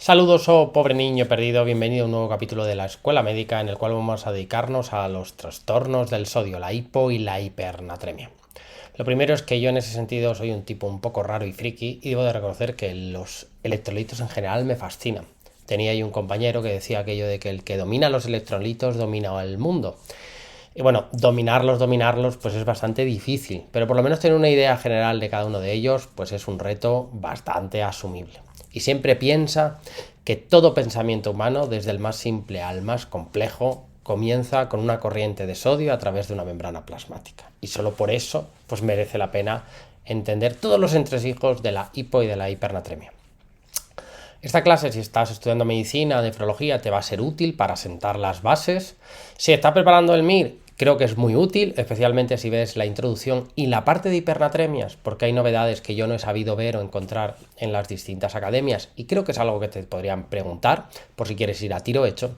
Saludos, pobre niño perdido, bienvenido a un nuevo capítulo de la Escuela Médica en el cual vamos a dedicarnos a los trastornos del sodio, la hipo y la hipernatremia. Lo primero es que yo en ese sentido soy un tipo un poco raro y friki y debo de reconocer que los electrolitos en general me fascinan. Tenía ahí un compañero que decía aquello de que el que domina los electrolitos domina el mundo. Y bueno, dominarlos, pues es bastante difícil, pero por lo menos tener una idea general de cada uno de ellos, pues es un reto bastante asumible. Y siempre piensa que todo pensamiento humano, desde el más simple al más complejo, comienza con una corriente de sodio a través de una membrana plasmática. Y solo por eso, pues merece la pena entender todos los entresijos de la hipo y de la hipernatremia. Esta clase, si estás estudiando medicina, nefrología, te va a ser útil para sentar las bases. Si estás preparando el MIR, creo que es muy útil, especialmente si ves la introducción y la parte de hipernatremias, porque hay novedades que yo no he sabido ver o encontrar en las distintas academias y creo que es algo que te podrían preguntar por si quieres ir a tiro hecho.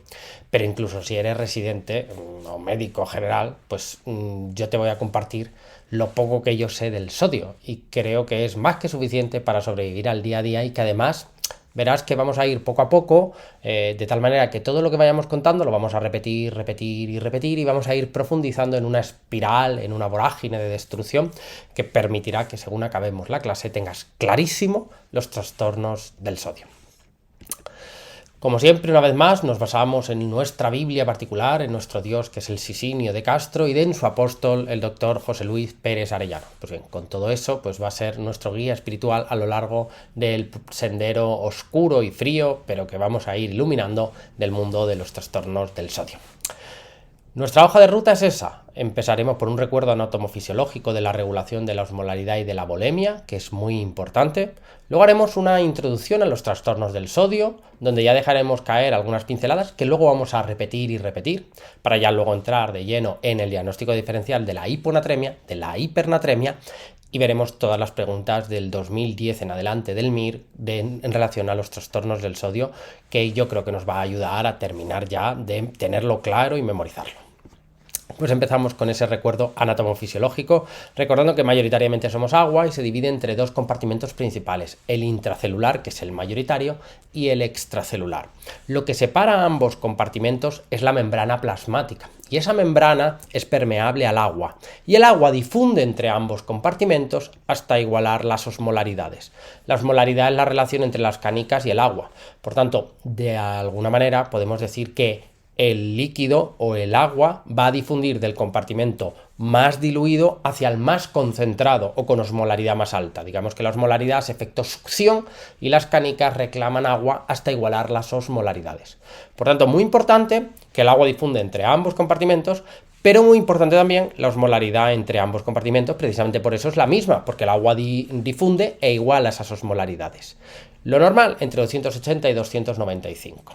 Pero incluso si eres residente o médico general, pues yo te voy a compartir lo poco que yo sé del sodio y creo que es más que suficiente para sobrevivir al día a día y que además verás que vamos a ir poco a poco, de tal manera que todo lo que vayamos contando lo vamos a repetir y vamos a ir profundizando en una espiral, en una vorágine de destrucción que permitirá que según acabemos la clase tengas clarísimo los trastornos del sodio. Como siempre, una vez más, nos basamos en nuestra Biblia particular, en nuestro Dios, que es el Sisinio de Castro, y en su apóstol, el doctor José Luis Pérez Arellano. Pues bien, con todo eso, pues va a ser nuestro guía espiritual a lo largo del sendero oscuro y frío, pero que vamos a ir iluminando del mundo de los trastornos del sodio. Nuestra hoja de ruta es esa. Empezaremos por un recuerdo anatomofisiológico de la regulación de la osmolaridad y de la volemia, que es muy importante. Luego haremos una introducción a los trastornos del sodio, donde ya dejaremos caer algunas pinceladas que luego vamos a repetir, para ya luego entrar de lleno en el diagnóstico diferencial de la hiponatremia, de la hipernatremia, y veremos todas las preguntas del 2010 en adelante del MIR en relación a los trastornos del sodio, que yo creo que nos va a ayudar a terminar ya de tenerlo claro y memorizarlo. Pues empezamos con ese recuerdo anatomofisiológico, recordando que mayoritariamente somos agua y se divide entre dos compartimentos principales, el intracelular, que es el mayoritario, y el extracelular. Lo que separa ambos compartimentos es la membrana plasmática, y esa membrana es permeable al agua, y el agua difunde entre ambos compartimentos hasta igualar las osmolaridades. La osmolaridad es la relación entre las canicas y el agua, por tanto, de alguna manera podemos decir que el líquido o el agua va a difundir del compartimento más diluido hacia el más concentrado o con osmolaridad más alta. Digamos que la osmolaridad es efecto succión y las canicas reclaman agua hasta igualar las osmolaridades. Por tanto, muy importante que el agua difunde entre ambos compartimentos, pero muy importante también la osmolaridad entre ambos compartimentos, precisamente por eso es la misma, porque el agua difunde e iguala esas osmolaridades. Lo normal, entre 280 y 295.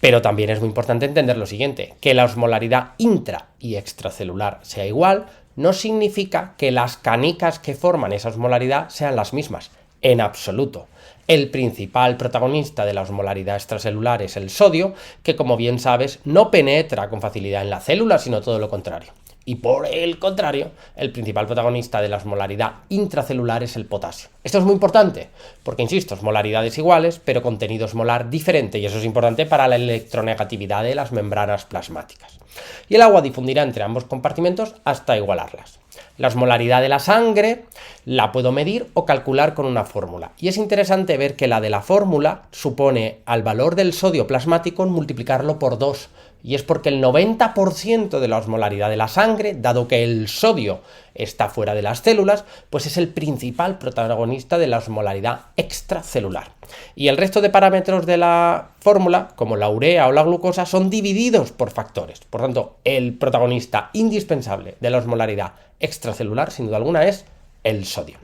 Pero también es muy importante entender lo siguiente, que la osmolaridad intra y extracelular sea igual, no significa que las canicas que forman esa osmolaridad sean las mismas, en absoluto. El principal protagonista de la osmolaridad extracelular es el sodio, que como bien sabes no penetra con facilidad en la célula, sino todo lo contrario. Y por el contrario, el principal protagonista de la osmolaridad intracelular es el potasio. Esto es muy importante, porque insisto, osmolaridades iguales, pero contenido osmolar diferente, y eso es importante para la electronegatividad de las membranas plasmáticas. Y el agua difundirá entre ambos compartimentos hasta igualarlas. La osmolaridad de la sangre la puedo medir o calcular con una fórmula. Y es interesante ver que la de la fórmula supone al valor del sodio plasmático multiplicarlo por 2. Y es porque el 90% de la osmolaridad de la sangre, dado que el sodio está fuera de las células, pues es el principal protagonista de la osmolaridad extracelular. Y el resto de parámetros de la fórmula, como la urea o la glucosa, son divididos por factores. Por tanto, el protagonista indispensable de la osmolaridad extracelular, sin duda alguna, es el sodio.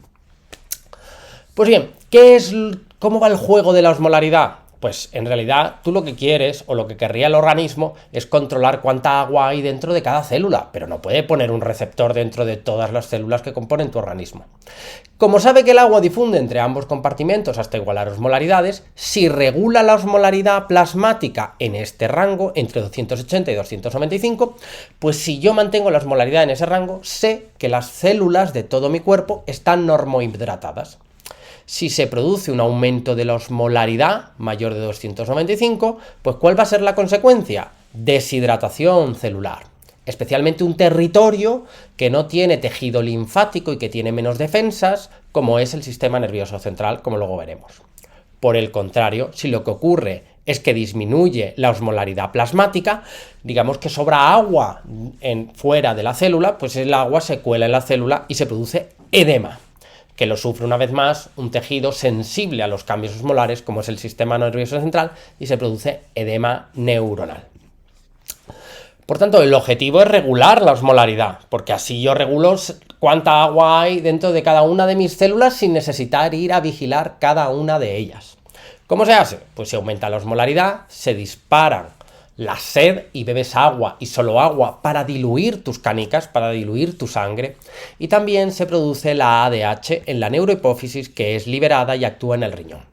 Pues bien, ¿cómo va el juego de la osmolaridad? Pues en realidad tú lo que quieres o lo que querría el organismo es controlar cuánta agua hay dentro de cada célula, pero no puede poner un receptor dentro de todas las células que componen tu organismo. Como sabe que el agua difunde entre ambos compartimentos hasta igualar osmolaridades, si regula la osmolaridad plasmática en este rango, entre 280 y 295, pues si yo mantengo la osmolaridad en ese rango, sé que las células de todo mi cuerpo están normohidratadas. Si se produce un aumento de la osmolaridad mayor de 295, pues ¿cuál va a ser la consecuencia? Deshidratación celular. Especialmente un territorio que no tiene tejido linfático y que tiene menos defensas, como es el sistema nervioso central, como luego veremos. Por el contrario, si lo que ocurre es que disminuye la osmolaridad plasmática, digamos que sobra agua fuera de la célula, pues el agua se cuela en la célula y se produce edema, que lo sufre una vez más un tejido sensible a los cambios osmolares, como es el sistema nervioso central, y se produce edema neuronal. Por tanto, el objetivo es regular la osmolaridad, porque así yo regulo cuánta agua hay dentro de cada una de mis células sin necesitar ir a vigilar cada una de ellas. ¿Cómo se hace? Pues se aumenta la osmolaridad, se disparan la sed y bebes agua y solo agua para diluir tus canicas, para diluir tu sangre, y también se produce la ADH en la neurohipófisis, que es liberada y actúa en el riñón.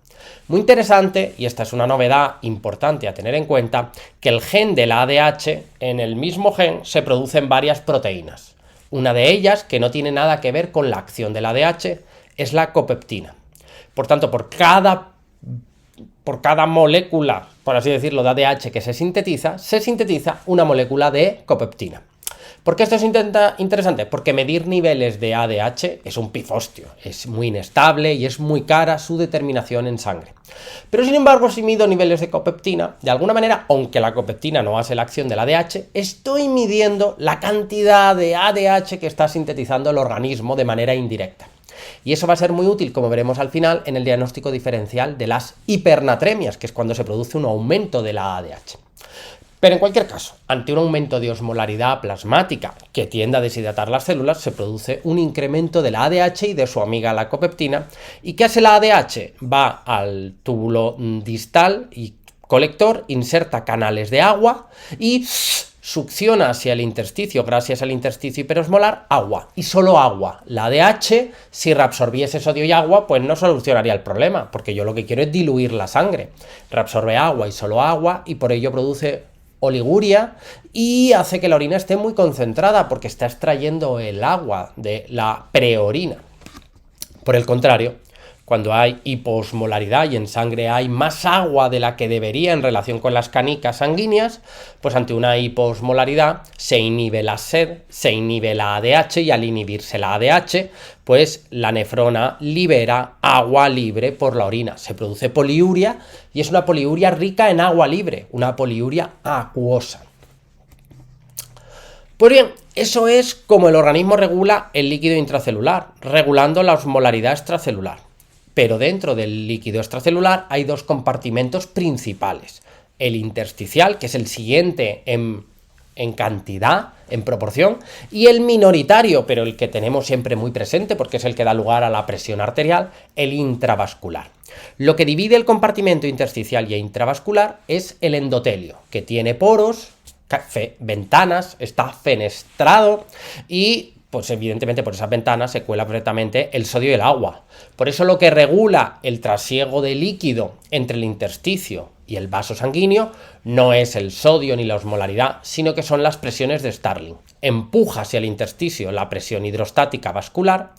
Muy interesante, y esta es una novedad importante a tener en cuenta, que el gen de la ADH, en el mismo gen se producen varias proteínas. Una de ellas, que no tiene nada que ver con la acción de la ADH, es la copeptina. Por tanto, por cada molécula, por así decirlo, de ADH que se sintetiza una molécula de copeptina. ¿Por qué esto es interesante? Porque medir niveles de ADH es un pifostio, es muy inestable y es muy cara su determinación en sangre. Pero sin embargo, si mido niveles de copeptina, de alguna manera, aunque la copeptina no hace la acción del ADH, estoy midiendo la cantidad de ADH que está sintetizando el organismo de manera indirecta. Y eso va a ser muy útil, como veremos al final, en el diagnóstico diferencial de las hipernatremias, que es cuando se produce un aumento de la ADH. Pero en cualquier caso, ante un aumento de osmolaridad plasmática que tiende a deshidratar las células, se produce un incremento de la ADH y de su amiga la copeptina. ¿Y qué hace la ADH? Va al túbulo distal y colector, inserta canales de agua y succiona hacia el intersticio, gracias al intersticio hiperosmolar, agua, y solo agua. La ADH, si reabsorbiese sodio y agua, pues no solucionaría el problema, porque yo lo que quiero es diluir la sangre. Reabsorbe agua y solo agua, y por ello produce oliguria y hace que la orina esté muy concentrada, porque está extrayendo el agua de la preorina. Por el contrario, cuando hay hiposmolaridad y en sangre hay más agua de la que debería en relación con las canicas sanguíneas, pues ante una hiposmolaridad se inhibe la sed, se inhibe la ADH, y al inhibirse la ADH, pues la nefrona libera agua libre por la orina. Se produce poliuria y es una poliuria rica en agua libre, una poliuria acuosa. Pues bien, eso es como el organismo regula el líquido intracelular, regulando la osmolaridad extracelular. Pero dentro del líquido extracelular hay dos compartimentos principales. El intersticial, que es el siguiente en cantidad, en proporción, y el minoritario, pero el que tenemos siempre muy presente porque es el que da lugar a la presión arterial, el intravascular. Lo que divide el compartimento intersticial y intravascular es el endotelio, que tiene poros, ventanas, está fenestrado y pues evidentemente por esas ventanas se cuela perfectamente el sodio y el agua. Por eso lo que regula el trasiego de líquido entre el intersticio y el vaso sanguíneo no es el sodio ni la osmolaridad, sino que son las presiones de Starling. Empuja hacia el intersticio la presión hidrostática vascular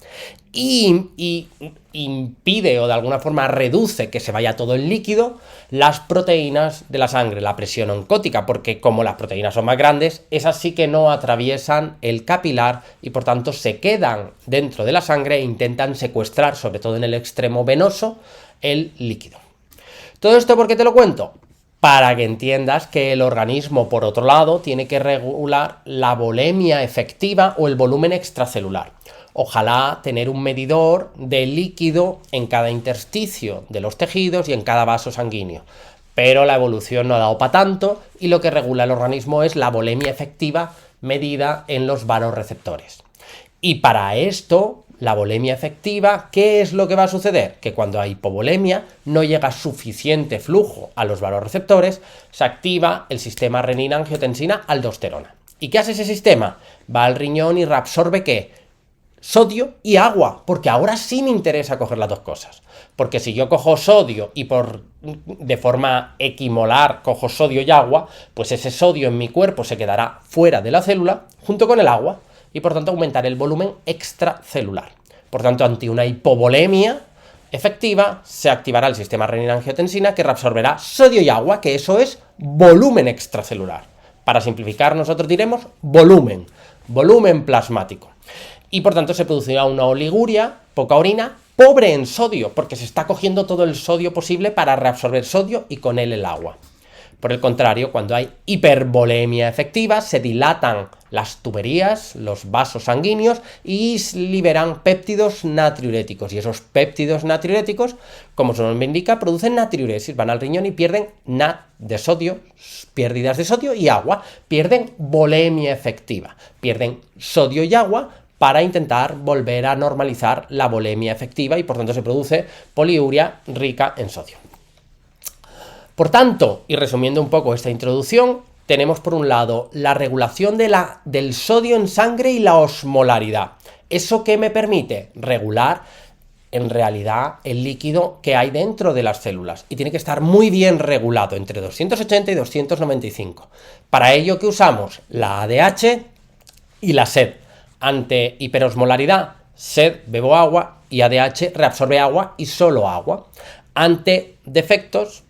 y impide o de alguna forma reduce que se vaya todo el líquido las proteínas de la sangre, la presión oncótica, porque como las proteínas son más grandes, esas sí que no atraviesan el capilar y por tanto se quedan dentro de la sangre e intentan secuestrar, sobre todo en el extremo venoso, el líquido. ¿Todo esto por qué te lo cuento? Para que entiendas que el organismo, por otro lado, tiene que regular la volemia efectiva o el volumen extracelular. Ojalá tener un medidor de líquido en cada intersticio de los tejidos y en cada vaso sanguíneo. Pero la evolución no ha dado para tanto y lo que regula el organismo es la volemia efectiva medida en los vasoreceptores. Y para esto, la volemia efectiva, ¿qué es lo que va a suceder? Que cuando hay hipovolemia no llega suficiente flujo a los vasoreceptores, se activa el sistema renina-angiotensina-aldosterona. ¿Y qué hace ese sistema? Va al riñón y reabsorbe ¿qué? Sodio y agua, porque ahora sí me interesa coger las dos cosas. Porque si yo cojo sodio y de forma equimolar cojo sodio y agua, pues ese sodio en mi cuerpo se quedará fuera de la célula junto con el agua y por tanto aumentaré el volumen extracelular. Por tanto, ante una hipovolemia, efectiva, se activará el sistema renina-angiotensina que reabsorberá sodio y agua, que eso es volumen extracelular. Para simplificar, nosotros diremos volumen plasmático. Y por tanto se producirá una oliguria, poca orina, pobre en sodio, porque se está cogiendo todo el sodio posible para reabsorber sodio y con él el agua. Por el contrario, cuando hay hipervolemia efectiva, se dilatan las tuberías, los vasos sanguíneos y liberan péptidos natriuréticos. Y esos péptidos natriuréticos, como su nombre indica, producen natriuresis, van al riñón y pierden NAT de sodio, pérdidas de sodio y agua. Pierden volemia efectiva, pierden sodio y agua para intentar volver a normalizar la volemia efectiva y por tanto se produce poliuria rica en sodio. Por tanto, y resumiendo un poco esta introducción, tenemos por un lado la regulación del sodio en sangre y la osmolaridad. ¿Eso qué me permite? Regular en realidad el líquido que hay dentro de las células y tiene que estar muy bien regulado entre 280 y 295. Para ello, ¿qué usamos? La ADH y la SED. Ante hiperosmolaridad, SED, bebo agua, y ADH reabsorbe agua y solo agua. Ante defectos,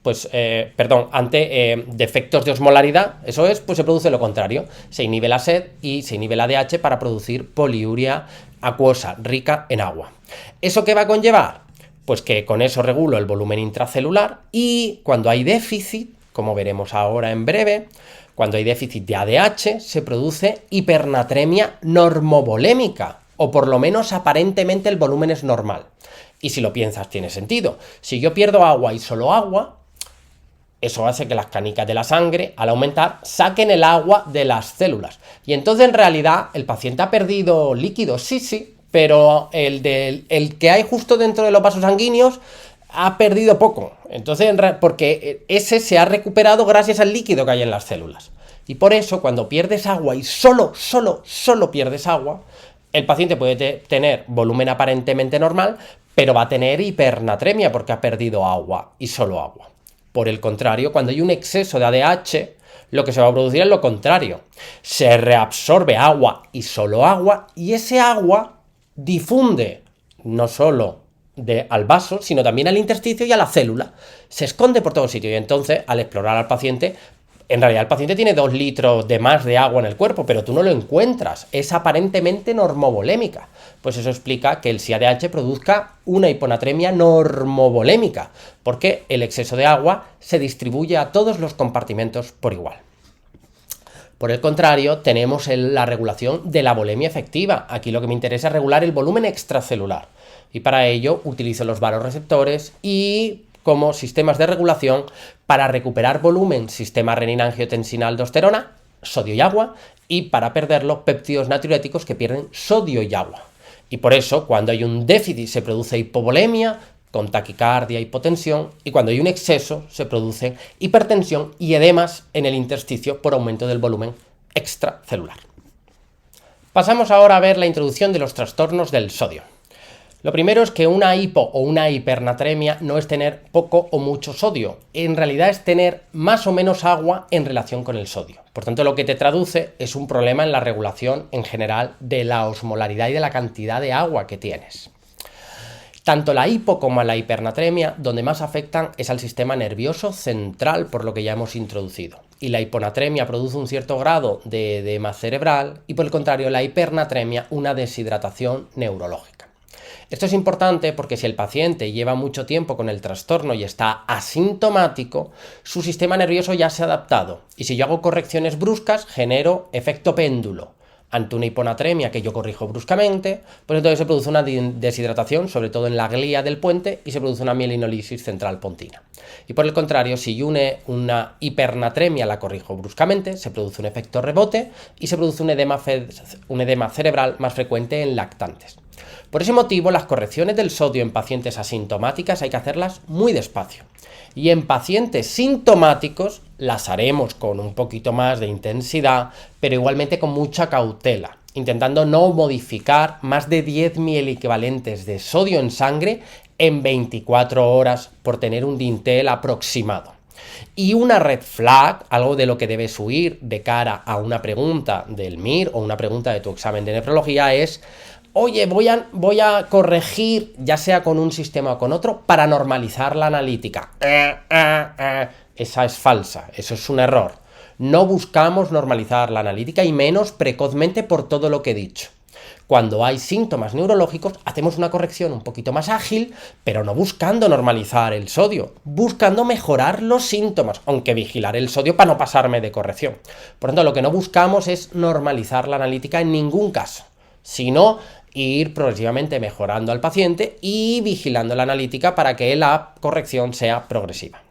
defectos de osmolaridad, eso es, pues se produce lo contrario. Se inhibe la SED y se inhibe la ADH para producir poliuria acuosa, rica en agua. ¿Eso qué va a conllevar? Pues que con eso regulo el volumen intracelular y cuando hay déficit, como veremos ahora en breve, cuando hay déficit de ADH, se produce hipernatremia normovolémica, o por lo menos aparentemente el volumen es normal. Y si lo piensas, tiene sentido. Si yo pierdo agua y solo agua, eso hace que las canicas de la sangre, al aumentar, saquen el agua de las células. Y entonces, en realidad, el paciente ha perdido líquido, sí, pero el que hay justo dentro de los vasos sanguíneos ha perdido poco. Entonces, porque ese se ha recuperado gracias al líquido que hay en las células. Y por eso, cuando pierdes agua y solo pierdes agua, el paciente puede tener volumen aparentemente normal, pero va a tener hipernatremia porque ha perdido agua y solo agua. Por el contrario, cuando hay un exceso de ADH, lo que se va a producir es lo contrario. Se reabsorbe agua y solo agua, y ese agua difunde no solo al vaso, sino también al intersticio y a la célula. Se esconde por todo sitio y entonces, al explorar al paciente, en realidad el paciente tiene 2 litros de más de agua en el cuerpo, pero tú no lo encuentras. Es aparentemente normovolémica. Pues eso explica que el SIADH produzca una hiponatremia normovolémica, porque el exceso de agua se distribuye a todos los compartimentos por igual. Por el contrario, tenemos la regulación de la volemia efectiva. Aquí lo que me interesa es regular el volumen extracelular. Y para ello utilizo los vasoreceptores y como sistemas de regulación para recuperar volumen, sistema renina-angiotensina-aldosterona, sodio y agua, y para perderlo, péptidos natriuréticos que pierden sodio y agua. Y por eso, cuando hay un déficit se produce hipovolemia, con taquicardia, hipotensión, y cuando hay un exceso se produce hipertensión y edemas en el intersticio por aumento del volumen extracelular. Pasamos ahora a ver la introducción de los trastornos del sodio. Lo primero es que una hipo o una hipernatremia no es tener poco o mucho sodio, en realidad es tener más o menos agua en relación con el sodio. Por tanto, lo que te traduce es un problema en la regulación en general de la osmolaridad y de la cantidad de agua que tienes. Tanto la hipo como la hipernatremia, donde más afectan es al sistema nervioso central, por lo que ya hemos introducido. Y la hiponatremia produce un cierto grado de edema cerebral y por el contrario la hipernatremia una deshidratación neurológica. Esto es importante porque si el paciente lleva mucho tiempo con el trastorno y está asintomático, su sistema nervioso ya se ha adaptado. Y si yo hago correcciones bruscas, genero efecto péndulo. Ante una hiponatremia que yo corrijo bruscamente, pues entonces se produce una deshidratación, sobre todo en la glía del puente, y se produce una mielinolisis central pontina. Y por el contrario, si yo una hipernatremia la corrijo bruscamente, se produce un efecto rebote y se produce un edema cerebral más frecuente en lactantes. Por ese motivo, las correcciones del sodio en pacientes asintomáticas hay que hacerlas muy despacio. Y en pacientes sintomáticos las haremos con un poquito más de intensidad, pero igualmente con mucha cautela, intentando no modificar más de 10 mieliequivalentes de sodio en sangre en 24 horas por tener un dintel aproximado. Y una red flag, algo de lo que debes huir de cara a una pregunta del MIR o una pregunta de tu examen de nefrología es: oye, voy a corregir, ya sea con un sistema o con otro, para normalizar la analítica. Esa es falsa, eso es un error. No buscamos normalizar la analítica y menos precozmente por todo lo que he dicho. Cuando hay síntomas neurológicos, hacemos una corrección un poquito más ágil, pero no buscando normalizar el sodio, buscando mejorar los síntomas, aunque vigilar el sodio para no pasarme de corrección. Por lo tanto, lo que no buscamos es normalizar la analítica en ningún caso, sino ir progresivamente mejorando al paciente y vigilando la analítica para que la corrección sea progresiva.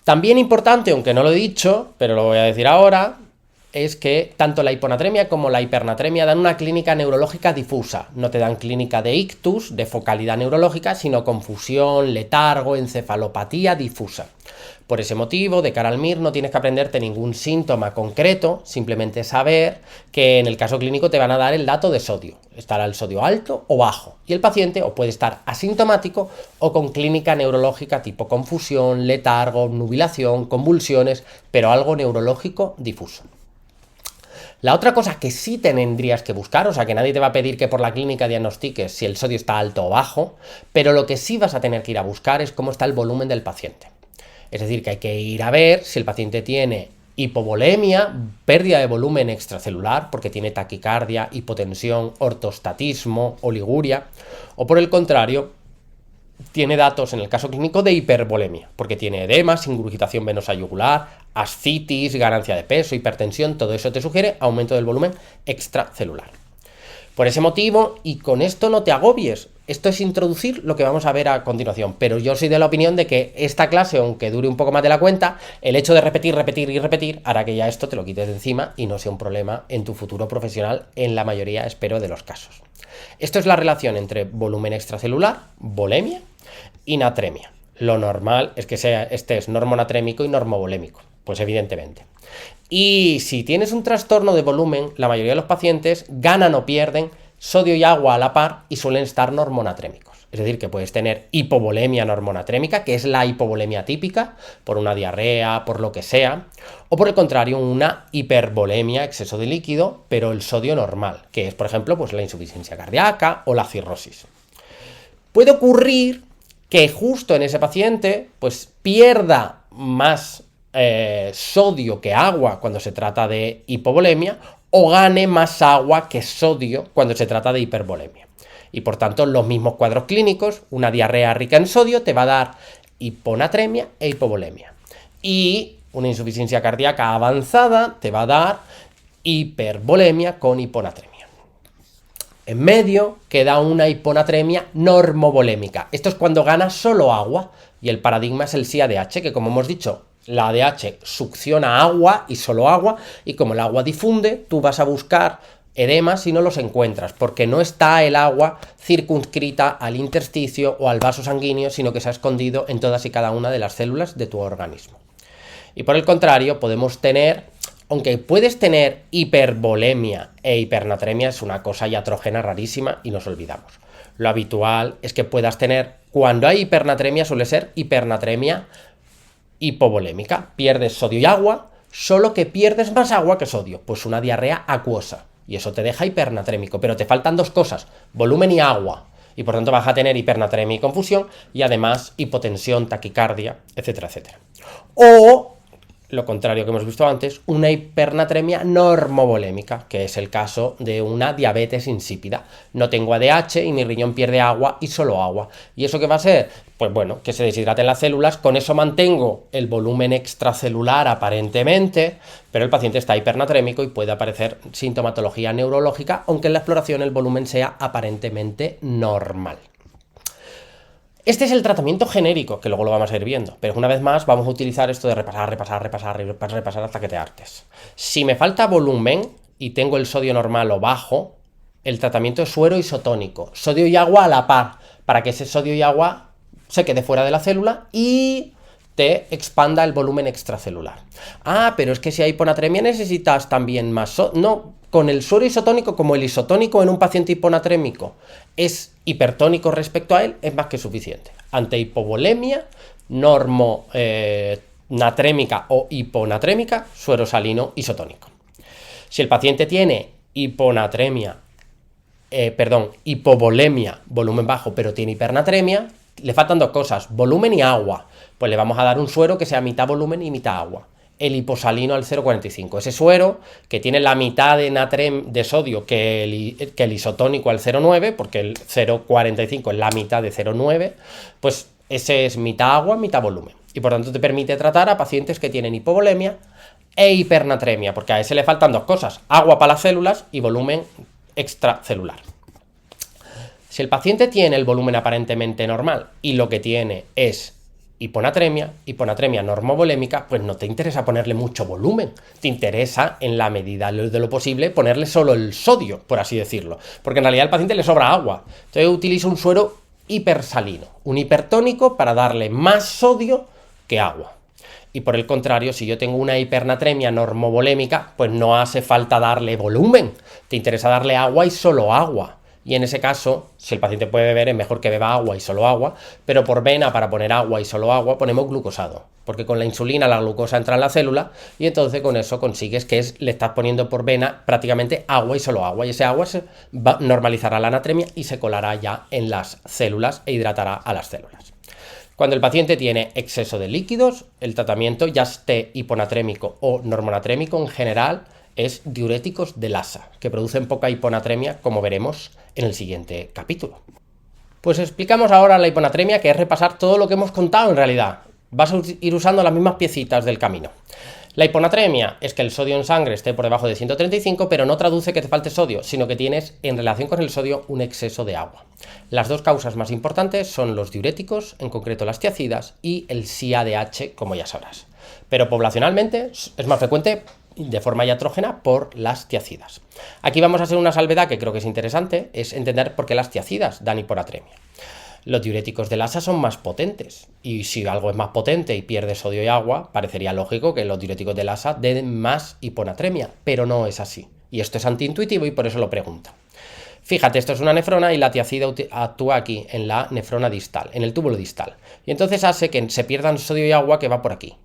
También importante, aunque no lo he dicho, pero lo voy a decir ahora, es que tanto la hiponatremia como la hipernatremia dan una clínica neurológica difusa. No te dan clínica de ictus, de focalidad neurológica, sino confusión, letargo, encefalopatía difusa. Por ese motivo, de cara al MIR, no tienes que aprenderte ningún síntoma concreto, simplemente saber que en el caso clínico te van a dar el dato de sodio. Estará el sodio alto o bajo. Y el paciente o puede estar asintomático o con clínica neurológica tipo confusión, letargo, obnubilación, convulsiones, pero algo neurológico difuso. La otra cosa que sí tendrías que buscar, o sea que nadie te va a pedir que por la clínica diagnostiques si el sodio está alto o bajo, pero lo que sí vas a tener que ir a buscar es cómo está el volumen del paciente. Es decir, que hay que ir a ver si el paciente tiene hipovolemia, pérdida de volumen extracelular, porque tiene taquicardia, hipotensión, ortostatismo, oliguria, o por el contrario, tiene datos en el caso clínico de hipervolemia, porque tiene edema, ingurgitación venosa yugular, ascitis, ganancia de peso, hipertensión, todo eso te sugiere aumento del volumen extracelular. Por ese motivo, y con esto no te agobies, esto es introducir lo que vamos a ver a continuación, pero yo soy de la opinión de que esta clase, aunque dure un poco más de la cuenta, el hecho de repetir y repetir hará que ya esto te lo quites de encima y no sea un problema en tu futuro profesional en la mayoría, espero, de los casos. Esto es la relación entre volumen extracelular, volemia y natremia. Lo normal es que estés normonatrémico y normovolémico, pues evidentemente. Y si tienes un trastorno de volumen, la mayoría de los pacientes ganan o pierden sodio y agua a la par y suelen estar normonatrémicos. Es decir, que puedes tener hipovolemia normonatrémica, que es la hipovolemia típica, por una diarrea, por lo que sea, o por el contrario, una hipervolemia, exceso de líquido, pero el sodio normal, que es, por ejemplo, pues la insuficiencia cardíaca o la cirrosis. Puede ocurrir que justo en ese paciente, pues pierda más sodio que agua cuando se trata de hipovolemia, o gane más agua que sodio cuando se trata de hipervolemia. Y por tanto, los mismos cuadros clínicos, una diarrea rica en sodio te va a dar hiponatremia e hipovolemia. Y una insuficiencia cardíaca avanzada te va a dar hipervolemia con hiponatremia. En medio queda una hiponatremia normovolémica. Esto es cuando gana solo agua y el paradigma es el SIADH, que como hemos dicho, la ADH succiona agua y solo agua, y como el agua difunde, tú vas a buscar edemas y no los encuentras, porque no está el agua circunscrita al intersticio o al vaso sanguíneo, sino que se ha escondido en todas y cada una de las células de tu organismo. Y por el contrario, podemos tener, aunque puedes tener hipervolemia e hipernatremia, es una cosa iatrógena rarísima y nos olvidamos. Lo habitual es que puedas tener, cuando hay hipernatremia, suele ser hipernatremia hipovolémica, pierdes sodio y agua, solo que pierdes más agua que sodio, pues una diarrea acuosa, y eso te deja hipernatrémico, pero te faltan dos cosas, volumen y agua, y por tanto vas a tener hipernatremia y confusión, y además hipotensión, taquicardia, etcétera, etcétera. O lo contrario que hemos visto antes, una hipernatremia normovolémica, que es el caso de una diabetes insípida. No tengo ADH y mi riñón pierde agua y solo agua. ¿Y eso qué va a ser? Pues bueno, que se deshidraten las células, con eso mantengo el volumen extracelular aparentemente, pero el paciente está hipernatrémico y puede aparecer sintomatología neurológica, aunque en la exploración el volumen sea aparentemente normal. Este es el tratamiento genérico, que luego lo vamos a ir viendo, pero una vez más vamos a utilizar esto de repasar hasta que te hartes. Si me falta volumen y tengo el sodio normal o bajo, el tratamiento es suero isotónico, sodio y agua a la par, para que ese sodio y agua se quede fuera de la célula y te expanda el volumen extracelular. Ah, pero es que si hay hiponatremia necesitas también más no, con el suero isotónico, como el isotónico en un paciente hiponatrémico es hipertónico respecto a él, es más que suficiente. Ante hipovolemia, natrémica o hiponatrémica, suero salino isotónico. Si el paciente tiene hiponatremia hipovolemia, volumen bajo, pero tiene hipernatremia, le faltan dos cosas, volumen y agua. Pues le vamos a dar un suero que sea mitad volumen y mitad agua. El hiposalino al 0,45. Ese suero, que tiene la mitad de sodio que el isotónico al 0,9, porque el 0,45 es la mitad de 0,9, pues ese es mitad agua, mitad volumen. Y por tanto te permite tratar a pacientes que tienen hipovolemia e hipernatremia, porque a ese le faltan dos cosas, agua para las células y volumen extracelular. Si el paciente tiene el volumen aparentemente normal y lo que tiene es hiponatremia normovolémica, pues no te interesa ponerle mucho volumen, te interesa en la medida de lo posible ponerle solo el sodio, por así decirlo, porque en realidad al paciente le sobra agua. Entonces utilizo un suero hipersalino, un hipertónico para darle más sodio que agua. Y por el contrario, si yo tengo una hipernatremia normovolémica, pues no hace falta darle volumen, te interesa darle agua y solo agua. Y en ese caso, si el paciente puede beber, es mejor que beba agua y solo agua, pero por vena, para poner agua y solo agua, ponemos glucosado, porque con la insulina la glucosa entra en la célula y entonces con eso consigues que le estás poniendo por vena prácticamente agua y solo agua, y ese agua normalizará la anatremia y se colará ya en las células e hidratará a las células. Cuando el paciente tiene exceso de líquidos, el tratamiento, ya esté hiponatrémico o normonatrémico, en general es diuréticos de Lassa, que producen poca hiponatremia, como veremos en el siguiente capítulo. Pues explicamos ahora la hiponatremia, que es repasar todo lo que hemos contado en realidad. Vas a ir usando las mismas piecitas del camino. La hiponatremia es que el sodio en sangre esté por debajo de 135, pero no traduce que te falte sodio, sino que tienes en relación con el sodio un exceso de agua. Las dos causas más importantes son los diuréticos, en concreto las tiacidas, y el SIADH, como ya sabrás. Pero poblacionalmente es más frecuente de forma iatrógena por las tiacidas. Aquí vamos a hacer una salvedad que creo que es interesante, es entender por qué las tiacidas dan hiponatremia. Los diuréticos de Lassa son más potentes, y si algo es más potente y pierde sodio y agua, parecería lógico que los diuréticos de Lassa den más hiponatremia, pero no es así. Y esto es antiintuitivo y por eso lo pregunto. Fíjate, esto es una nefrona y la tiacida actúa aquí, en la nefrona distal, en el túbulo distal. Y entonces hace que se pierdan sodio y agua que va por aquí.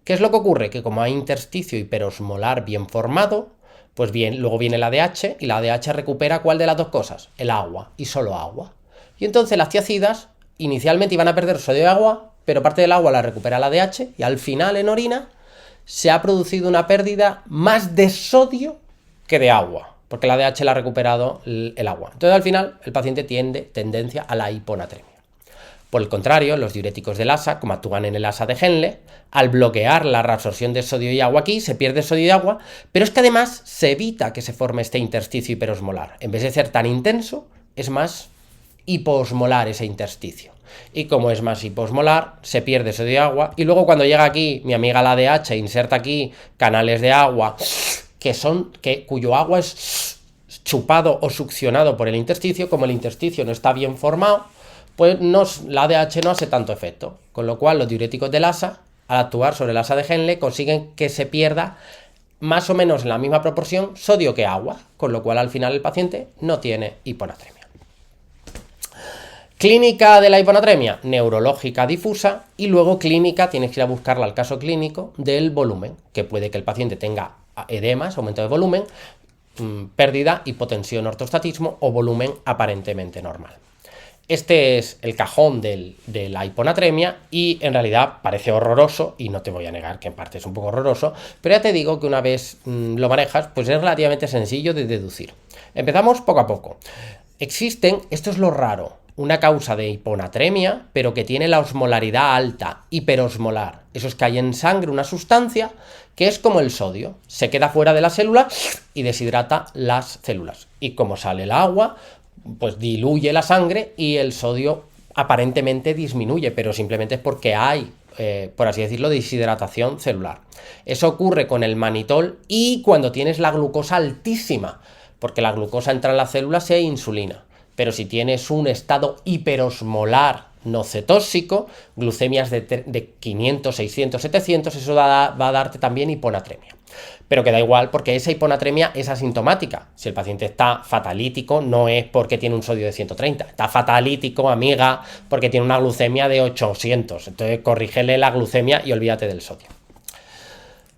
¿Qué es lo que ocurre? Que como hay intersticio hiperosmolar bien formado, pues bien, luego viene la ADH y la ADH recupera ¿cuál de las dos cosas? El agua y solo agua. Y entonces las tiacidas inicialmente iban a perder sodio y agua, pero parte del agua la recupera la ADH y al final en orina se ha producido una pérdida más de sodio que de agua, porque la ADH la ha recuperado el agua. Entonces al final el paciente tiene tendencia a la hiponatremia. Por el contrario, los diuréticos de Lassa, como actúan en el asa de Henle, al bloquear la reabsorción de sodio y agua aquí, se pierde sodio y agua, pero es que además se evita que se forme este intersticio hiperosmolar. En vez de ser tan intenso, es más hiposmolar ese intersticio. Y como es más hiposmolar, se pierde sodio y agua, y luego cuando llega aquí, mi amiga la ADH inserta aquí canales de agua cuyo agua es chupado o succionado por el intersticio. Como el intersticio no está bien formado, pues la ADH no hace tanto efecto, con lo cual los diuréticos de Lassa, al actuar sobre el asa de Henle, consiguen que se pierda más o menos en la misma proporción sodio que agua, con lo cual al final el paciente no tiene hiponatremia. Clínica de la hiponatremia, neurológica difusa, y luego clínica, tienes que ir a buscarla al caso clínico del volumen, que puede que el paciente tenga edemas, aumento de volumen, pérdida, hipotensión, ortostatismo o volumen aparentemente normal. Este es el cajón de la hiponatremia y en realidad parece horroroso, y no te voy a negar que en parte es un poco horroroso, pero ya te digo que una vez lo manejas, pues es relativamente sencillo de deducir. Empezamos poco a poco. Existen, esto es lo raro, una causa de hiponatremia, pero que tiene la osmolaridad alta, hiperosmolar. Eso es que hay en sangre una sustancia que es como el sodio, se queda fuera de la célula y deshidrata las células. Y como sale el agua, pues diluye la sangre y el sodio aparentemente disminuye, pero simplemente es porque hay, por así decirlo, deshidratación celular. Eso ocurre con el manitol y cuando tienes la glucosa altísima, porque la glucosa entra en la célula si hay insulina. Pero si tienes un estado hiperosmolar no cetóxico, glucemias de 500, 600, 700, eso va a darte también hiponatremia. Pero que da igual porque esa hiponatremia es asintomática. Si el paciente está fatalítico, no es porque tiene un sodio de 130. Está fatalítico, amiga, porque tiene una glucemia de 800. Entonces corrígele la glucemia y olvídate del sodio.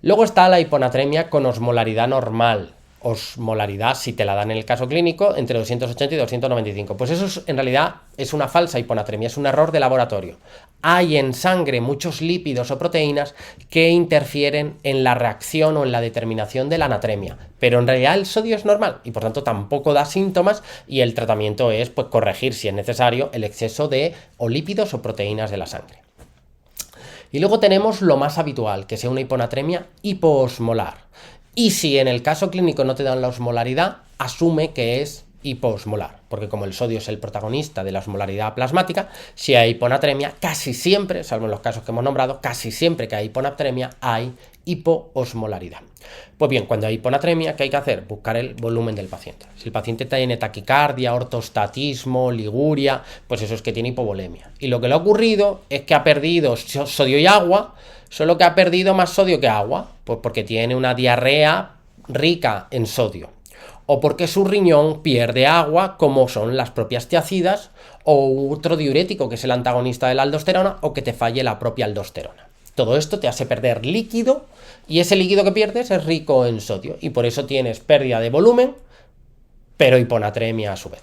Luego está la hiponatremia con osmolaridad normal. osmolaridad, si te la dan en el caso clínico, entre 280 y 295. Pues eso en realidad es una falsa hiponatremia, es un error de laboratorio. Hay en sangre muchos lípidos o proteínas que interfieren en la reacción o en la determinación de la anatremia, pero en realidad el sodio es normal y por tanto tampoco da síntomas, y el tratamiento es pues corregir, si es necesario, el exceso de o lípidos o proteínas de la sangre. Y luego tenemos lo más habitual, que sea una hiponatremia hipoosmolar. Y si en el caso clínico no te dan la osmolaridad, asume que es hipoosmolar, porque como el sodio es el protagonista de la osmolaridad plasmática, si hay hiponatremia, casi siempre, salvo en los casos que hemos nombrado, casi siempre que hay hiponatremia hay hipoosmolaridad. Pues bien, cuando hay hiponatremia, ¿qué hay que hacer? Buscar el volumen del paciente. Si el paciente tiene taquicardia, ortostatismo, liguria, pues eso es que tiene hipovolemia. Y lo que le ha ocurrido es que ha perdido sodio y agua, solo que ha perdido más sodio que agua, pues porque tiene una diarrea rica en sodio, o porque su riñón pierde agua, como son las propias tiacidas, o otro diurético que es el antagonista de la aldosterona, o que te falle la propia aldosterona. Todo esto te hace perder líquido, y ese líquido que pierdes es rico en sodio, y por eso tienes pérdida de volumen, pero hiponatremia a su vez.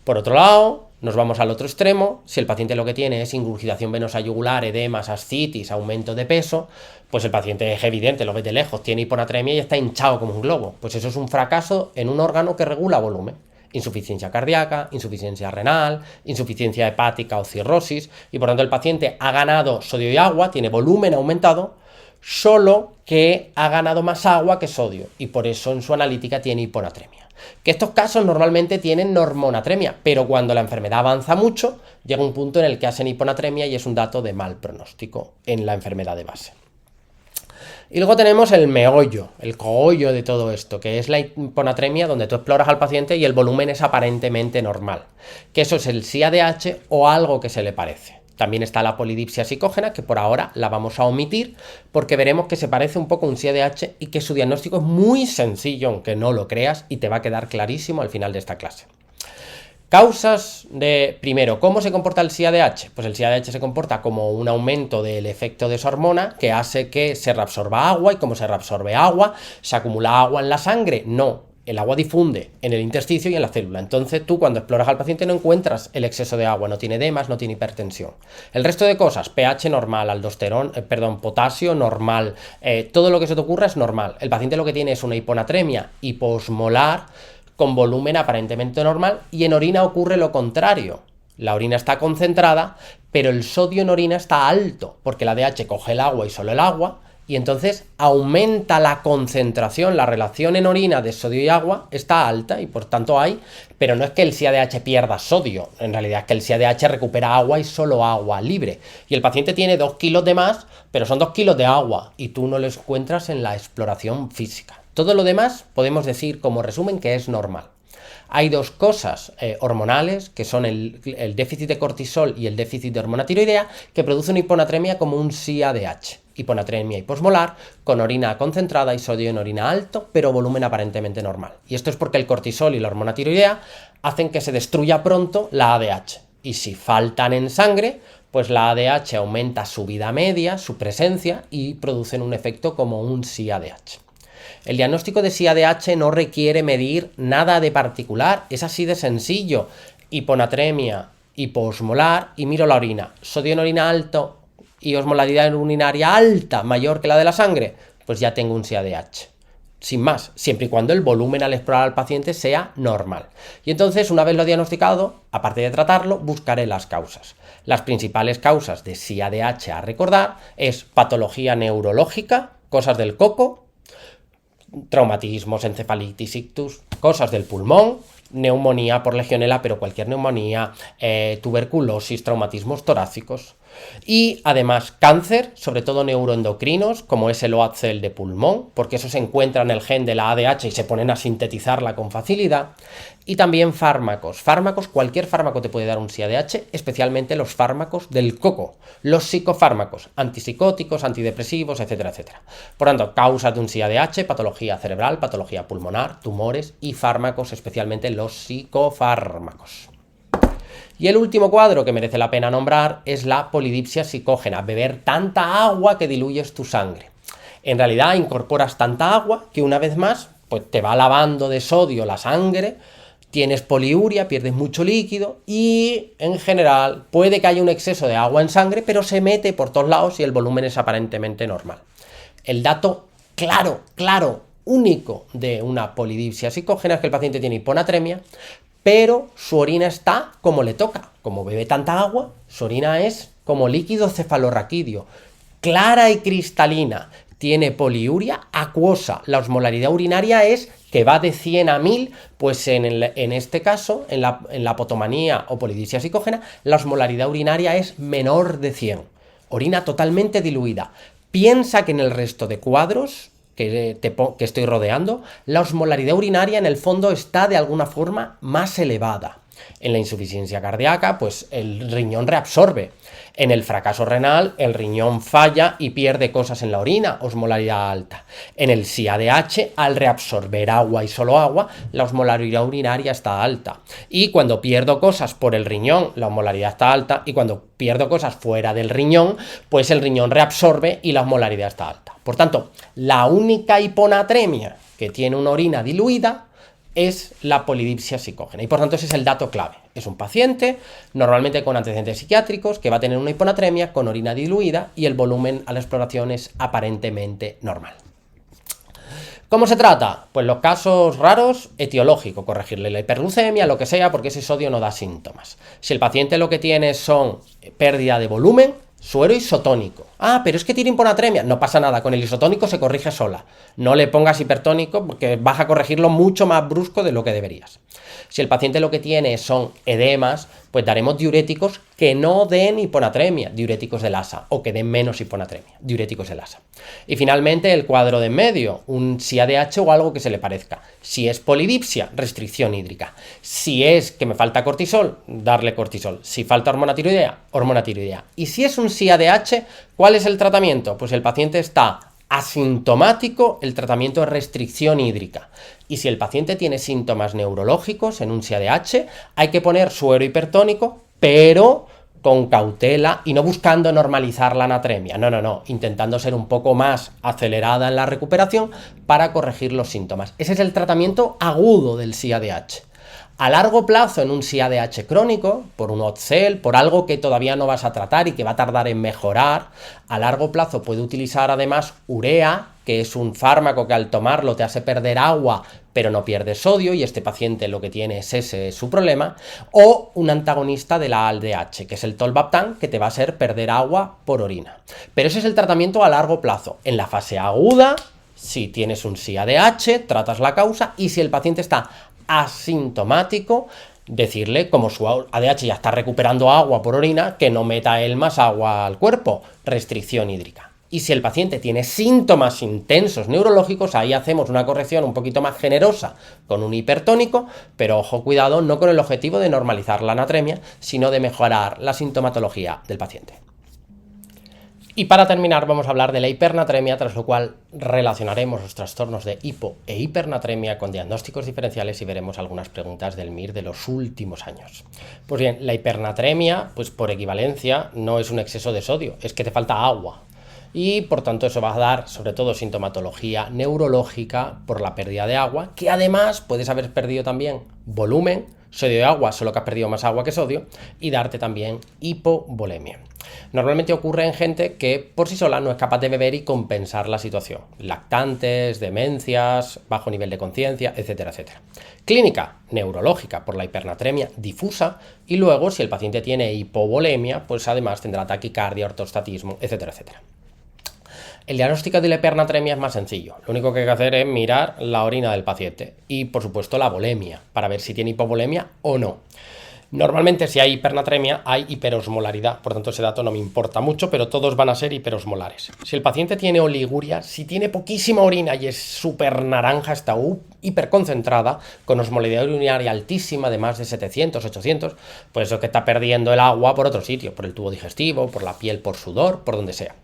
Por otro lado, nos vamos al otro extremo. Si el paciente lo que tiene es ingurgitación venosa yugular, edemas, ascitis, aumento de peso, pues el paciente es evidente, lo ves de lejos, tiene hiponatremia y está hinchado como un globo. Pues eso es un fracaso en un órgano que regula volumen. Insuficiencia cardíaca, insuficiencia renal, insuficiencia hepática o cirrosis, y por tanto el paciente ha ganado sodio y agua, tiene volumen aumentado, solo que ha ganado más agua que sodio, y por eso en su analítica tiene hiponatremia. Que estos casos normalmente tienen normonatremia, pero cuando la enfermedad avanza mucho, llega un punto en el que hacen hiponatremia y es un dato de mal pronóstico en la enfermedad de base. Y luego tenemos el meollo, el cogollo de todo esto, que es la hiponatremia donde tú exploras al paciente y el volumen es aparentemente normal, que eso es el SIADH o algo que se le parece. También está la polidipsia psicógena, que por ahora la vamos a omitir porque veremos que se parece un poco a un SIADH y que su diagnóstico es muy sencillo, aunque no lo creas, y te va a quedar clarísimo al final de esta clase. Causas de, primero, ¿cómo se comporta el SIADH? Pues el SIADH se comporta como un aumento del efecto de esa hormona que hace que se reabsorba agua, y como se reabsorbe agua, ¿se acumula agua en la sangre? No. El agua difunde en el intersticio y en la célula. Entonces tú cuando exploras al paciente no encuentras el exceso de agua, no tiene edemas, no tiene hipertensión. El resto de cosas, pH normal, potasio normal, todo lo que se te ocurra es normal. El paciente lo que tiene es una hiponatremia hiposmolar con volumen aparentemente normal, y en orina ocurre lo contrario. La orina está concentrada, pero el sodio en orina está alto, porque la ADH coge el agua y solo el agua, y entonces aumenta la concentración, la relación en orina de sodio y agua está alta, y por tanto hay, pero no es que el SIADH pierda sodio, en realidad es que el SIADH recupera agua y solo agua libre, y el paciente tiene 2 kilos de más, pero son 2 kilos de agua, y tú no lo encuentras en la exploración física. Todo lo demás podemos decir como resumen que es normal. Hay dos cosas hormonales, que son el déficit de cortisol y el déficit de hormona tiroidea, que producen hiponatremia como un SIADH. Hiponatremia hiposmolar, con orina concentrada y sodio en orina alto, pero volumen aparentemente normal. Y esto es porque el cortisol y la hormona tiroidea hacen que se destruya pronto la ADH. Y si faltan en sangre, pues la ADH aumenta su vida media, su presencia, y producen un efecto como un SIADH. El diagnóstico de SIADH no requiere medir nada de particular, es así de sencillo. Hiponatremia hipoosmolar y miro la orina. Sodio en orina alto y osmolaridad urinaria alta, mayor que la de la sangre, pues ya tengo un SIADH. Sin más, siempre y cuando el volumen al explorar al paciente sea normal. Y entonces, una vez lo diagnosticado, aparte de tratarlo, buscaré las causas. Las principales causas de SIADH a recordar es patología neurológica, cosas del coco, traumatismos, encefalitis, ictus, cosas del pulmón, neumonía por legionela, pero cualquier neumonía, tuberculosis, traumatismos torácicos. Y además cáncer, sobre todo neuroendocrinos, como es el OATCEL de pulmón, porque eso se encuentra en el gen de la ADH y se ponen a sintetizarla con facilidad. Y también fármacos. Cualquier fármaco te puede dar un SIADH, especialmente los fármacos del coco, los psicofármacos, antipsicóticos, antidepresivos, etcétera, etcétera. Por tanto, causas de un SIADH, patología cerebral, patología pulmonar, tumores y fármacos, especialmente los psicofármacos. Y el último cuadro que merece la pena nombrar es la polidipsia psicógena, beber tanta agua que diluyes tu sangre. En realidad incorporas tanta agua que una vez más pues te va lavando de sodio la sangre, tienes poliuria, pierdes mucho líquido y en general puede que haya un exceso de agua en sangre, pero se mete por todos lados y el volumen es aparentemente normal. El dato claro, único de una polidipsia psicógena es que el paciente tiene hiponatremia, pero su orina está como le toca. Como bebe tanta agua, su orina es como líquido cefalorraquídeo, clara y cristalina. Tiene poliuria acuosa. La osmolaridad urinaria es que va de 100 a 1000, pues en este caso, en la potomanía o polidipsia psicógena, la osmolaridad urinaria es menor de 100. Orina totalmente diluida. Piensa que en el resto de cuadros que estoy rodeando, la osmolaridad urinaria en el fondo está de alguna forma más elevada. En la insuficiencia cardíaca, pues el riñón reabsorbe. En el fracaso renal, el riñón falla y pierde cosas en la orina, osmolaridad alta. En el SIADH, al reabsorber agua y solo agua, la osmolaridad urinaria está alta. Y cuando pierdo cosas por el riñón, la osmolaridad está alta. Y cuando pierdo cosas fuera del riñón, pues el riñón reabsorbe y la osmolaridad está alta. Por tanto, la única hiponatremia que tiene una orina diluida es la polidipsia psicógena y por tanto ese es el dato clave. Es un paciente normalmente con antecedentes psiquiátricos que va a tener una hiponatremia con orina diluida y el volumen a la exploración es aparentemente normal. ¿Cómo se trata? Pues los casos raros, etiológico, corregirle la hiperglucemia, lo que sea, porque ese sodio no da síntomas. Si el paciente lo que tiene son pérdida de volumen, suero isotónico. Ah, pero es que tiene hiponatremia. No pasa nada, con el isotónico se corrige sola. No le pongas hipertónico porque vas a corregirlo mucho más brusco de lo que deberías. Si el paciente lo que tiene son edemas, pues daremos diuréticos que no den hiponatremia, diuréticos de Lassa, o que den menos hiponatremia, diuréticos de Lassa. Y finalmente el cuadro de en medio, un SIADH o algo que se le parezca. Si es polidipsia, restricción hídrica. Si es que me falta cortisol, darle cortisol. Si falta hormona tiroidea. Y si es un SIADH, ¿cuál es el tratamiento? Pues el paciente está asintomático, el tratamiento es restricción hídrica. Y si el paciente tiene síntomas neurológicos en un SIADH, hay que poner suero hipertónico, pero con cautela y no buscando normalizar la anatremia. No, intentando ser un poco más acelerada en la recuperación para corregir los síntomas. Ese es el tratamiento agudo del SIADH. A largo plazo, en un SIADH crónico, por un OTCEL, por algo que todavía no vas a tratar y que va a tardar en mejorar, a largo plazo puede utilizar además urea, que es un fármaco que al tomarlo te hace perder agua, pero no pierde sodio, y este paciente lo que tiene es ese su problema, o un antagonista de la ALDH, que es el tolvaptan, que te va a hacer perder agua por orina. Pero ese es el tratamiento a largo plazo. En la fase aguda, si tienes un SIADH, tratas la causa, y si el paciente está asintomático, decirle, como su ADH ya está recuperando agua por orina, que no meta él más agua al cuerpo, restricción hídrica. Y si el paciente tiene síntomas intensos neurológicos, ahí hacemos una corrección un poquito más generosa con un hipertónico, pero ojo, cuidado, no con el objetivo de normalizar la anatremia, sino de mejorar la sintomatología del paciente. Y para terminar vamos a hablar de la hipernatremia, tras lo cual relacionaremos los trastornos de hipo e hipernatremia con diagnósticos diferenciales y veremos algunas preguntas del MIR de los últimos años. Pues bien, la hipernatremia, pues por equivalencia, no es un exceso de sodio, es que te falta agua. Y por tanto eso va a dar sobre todo sintomatología neurológica por la pérdida de agua, que además puedes haber perdido también volumen, sodio de agua, solo que has perdido más agua que sodio, y darte también hipovolemia. Normalmente ocurre en gente que por sí sola no es capaz de beber y compensar la situación. Lactantes, demencias, bajo nivel de conciencia, etcétera, etcétera. Clínica neurológica por la hipernatremia difusa, y luego si el paciente tiene hipovolemia, pues además tendrá taquicardia, ortostatismo, etcétera, etcétera. El diagnóstico de la hipernatremia es más sencillo. Lo único que hay que hacer es mirar la orina del paciente y, por supuesto, la volemia, para ver si tiene hipovolemia o no. Normalmente, si hay hipernatremia, hay hiperosmolaridad, por tanto ese dato no me importa mucho, pero todos van a ser hiperosmolares. Si el paciente tiene oliguria, si tiene poquísima orina y es súper naranja, está hiperconcentrada, con osmolaridad urinaria altísima, de más de 700, 800, pues eso que está perdiendo el agua por otro sitio, por el tubo digestivo, por la piel, por sudor, por donde sea.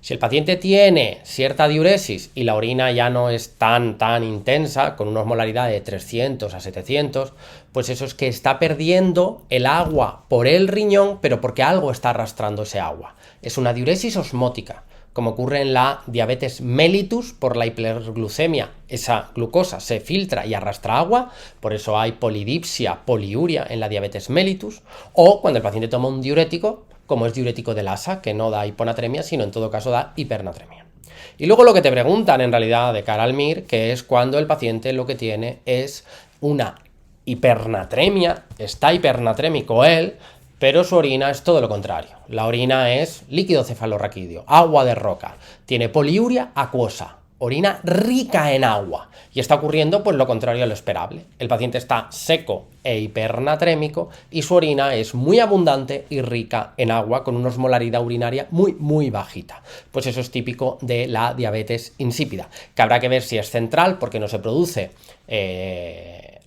Si el paciente tiene cierta diuresis y la orina ya no es tan intensa, con una osmolaridad de 300 a 700, pues eso es que está perdiendo el agua por el riñón, pero porque algo está arrastrando ese agua. Es una diuresis osmótica. como ocurre en la diabetes mellitus por la hiperglucemia. Esa glucosa se filtra y arrastra agua, por eso hay polidipsia, poliuria en la diabetes mellitus, o cuando el paciente toma un diurético, como es diurético de Lassa, que no da hiponatremia, sino en todo caso da hipernatremia. Y luego lo que te preguntan en realidad de cara al MIR, que es cuando el paciente lo que tiene es una hipernatremia, está hipernatrémico él, pero su orina es todo lo contrario. La orina es líquido cefalorraquídeo, agua de roca, tiene poliuria acuosa, orina rica en agua. Y está ocurriendo pues lo contrario a lo esperable. El paciente está seco e hipernatrémico y su orina es muy abundante y rica en agua con una osmolaridad urinaria muy bajita. Pues eso es típico de la diabetes insípida, que habrá que ver si es central porque no se produce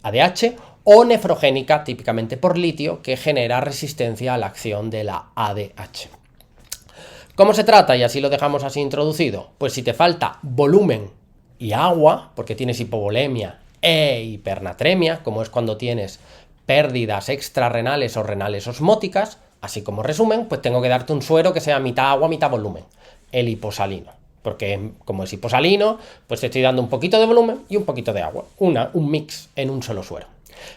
ADH, o nefrogénica, típicamente por litio, que genera resistencia a la acción de la ADH. ¿Cómo se trata? Y así lo dejamos así introducido. Pues si te falta volumen y agua, porque tienes hipovolemia e hipernatremia, como es cuando tienes pérdidas extrarrenales o renales osmóticas, así como resumen, pues tengo que darte un suero que sea mitad agua, mitad volumen, el hiposalino. Porque como es hiposalino, pues te estoy dando un poquito de volumen y un poquito de agua, un mix en un solo suero.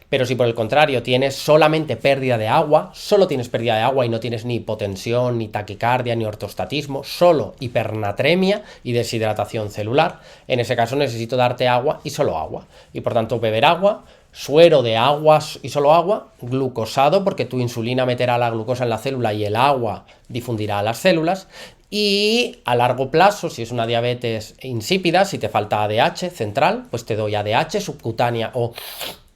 Pero si por el contrario tienes solamente pérdida de agua, solo tienes pérdida de agua y no tienes ni hipotensión, ni taquicardia, ni ortostatismo, solo hipernatremia y deshidratación celular, en ese caso necesito darte agua y solo agua. Y por tanto beber agua, suero de agua y solo agua, glucosado porque tu insulina meterá la glucosa en la célula y el agua difundirá a las células. Y a largo plazo, si es una diabetes insípida, si te falta ADH central, pues te doy ADH subcutánea o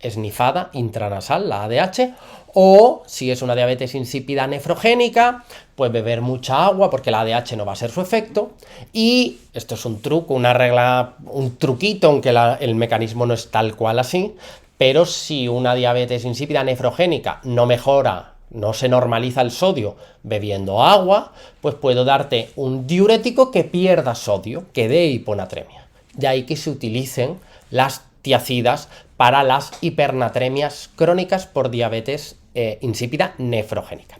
esnifada intranasal, la ADH, o si es una diabetes insípida nefrogénica, pues beber mucha agua porque la ADH no va a ser su efecto. Y esto es un truco, una regla, un truquito, aunque el mecanismo no es tal cual así, pero si una diabetes insípida nefrogénica no mejora, no se normaliza el sodio bebiendo agua, pues puedo darte un diurético que pierda sodio, que dé hiponatremia. De ahí que se utilicen las tiacidas para las hipernatremias crónicas por diabetes insípida nefrogénica.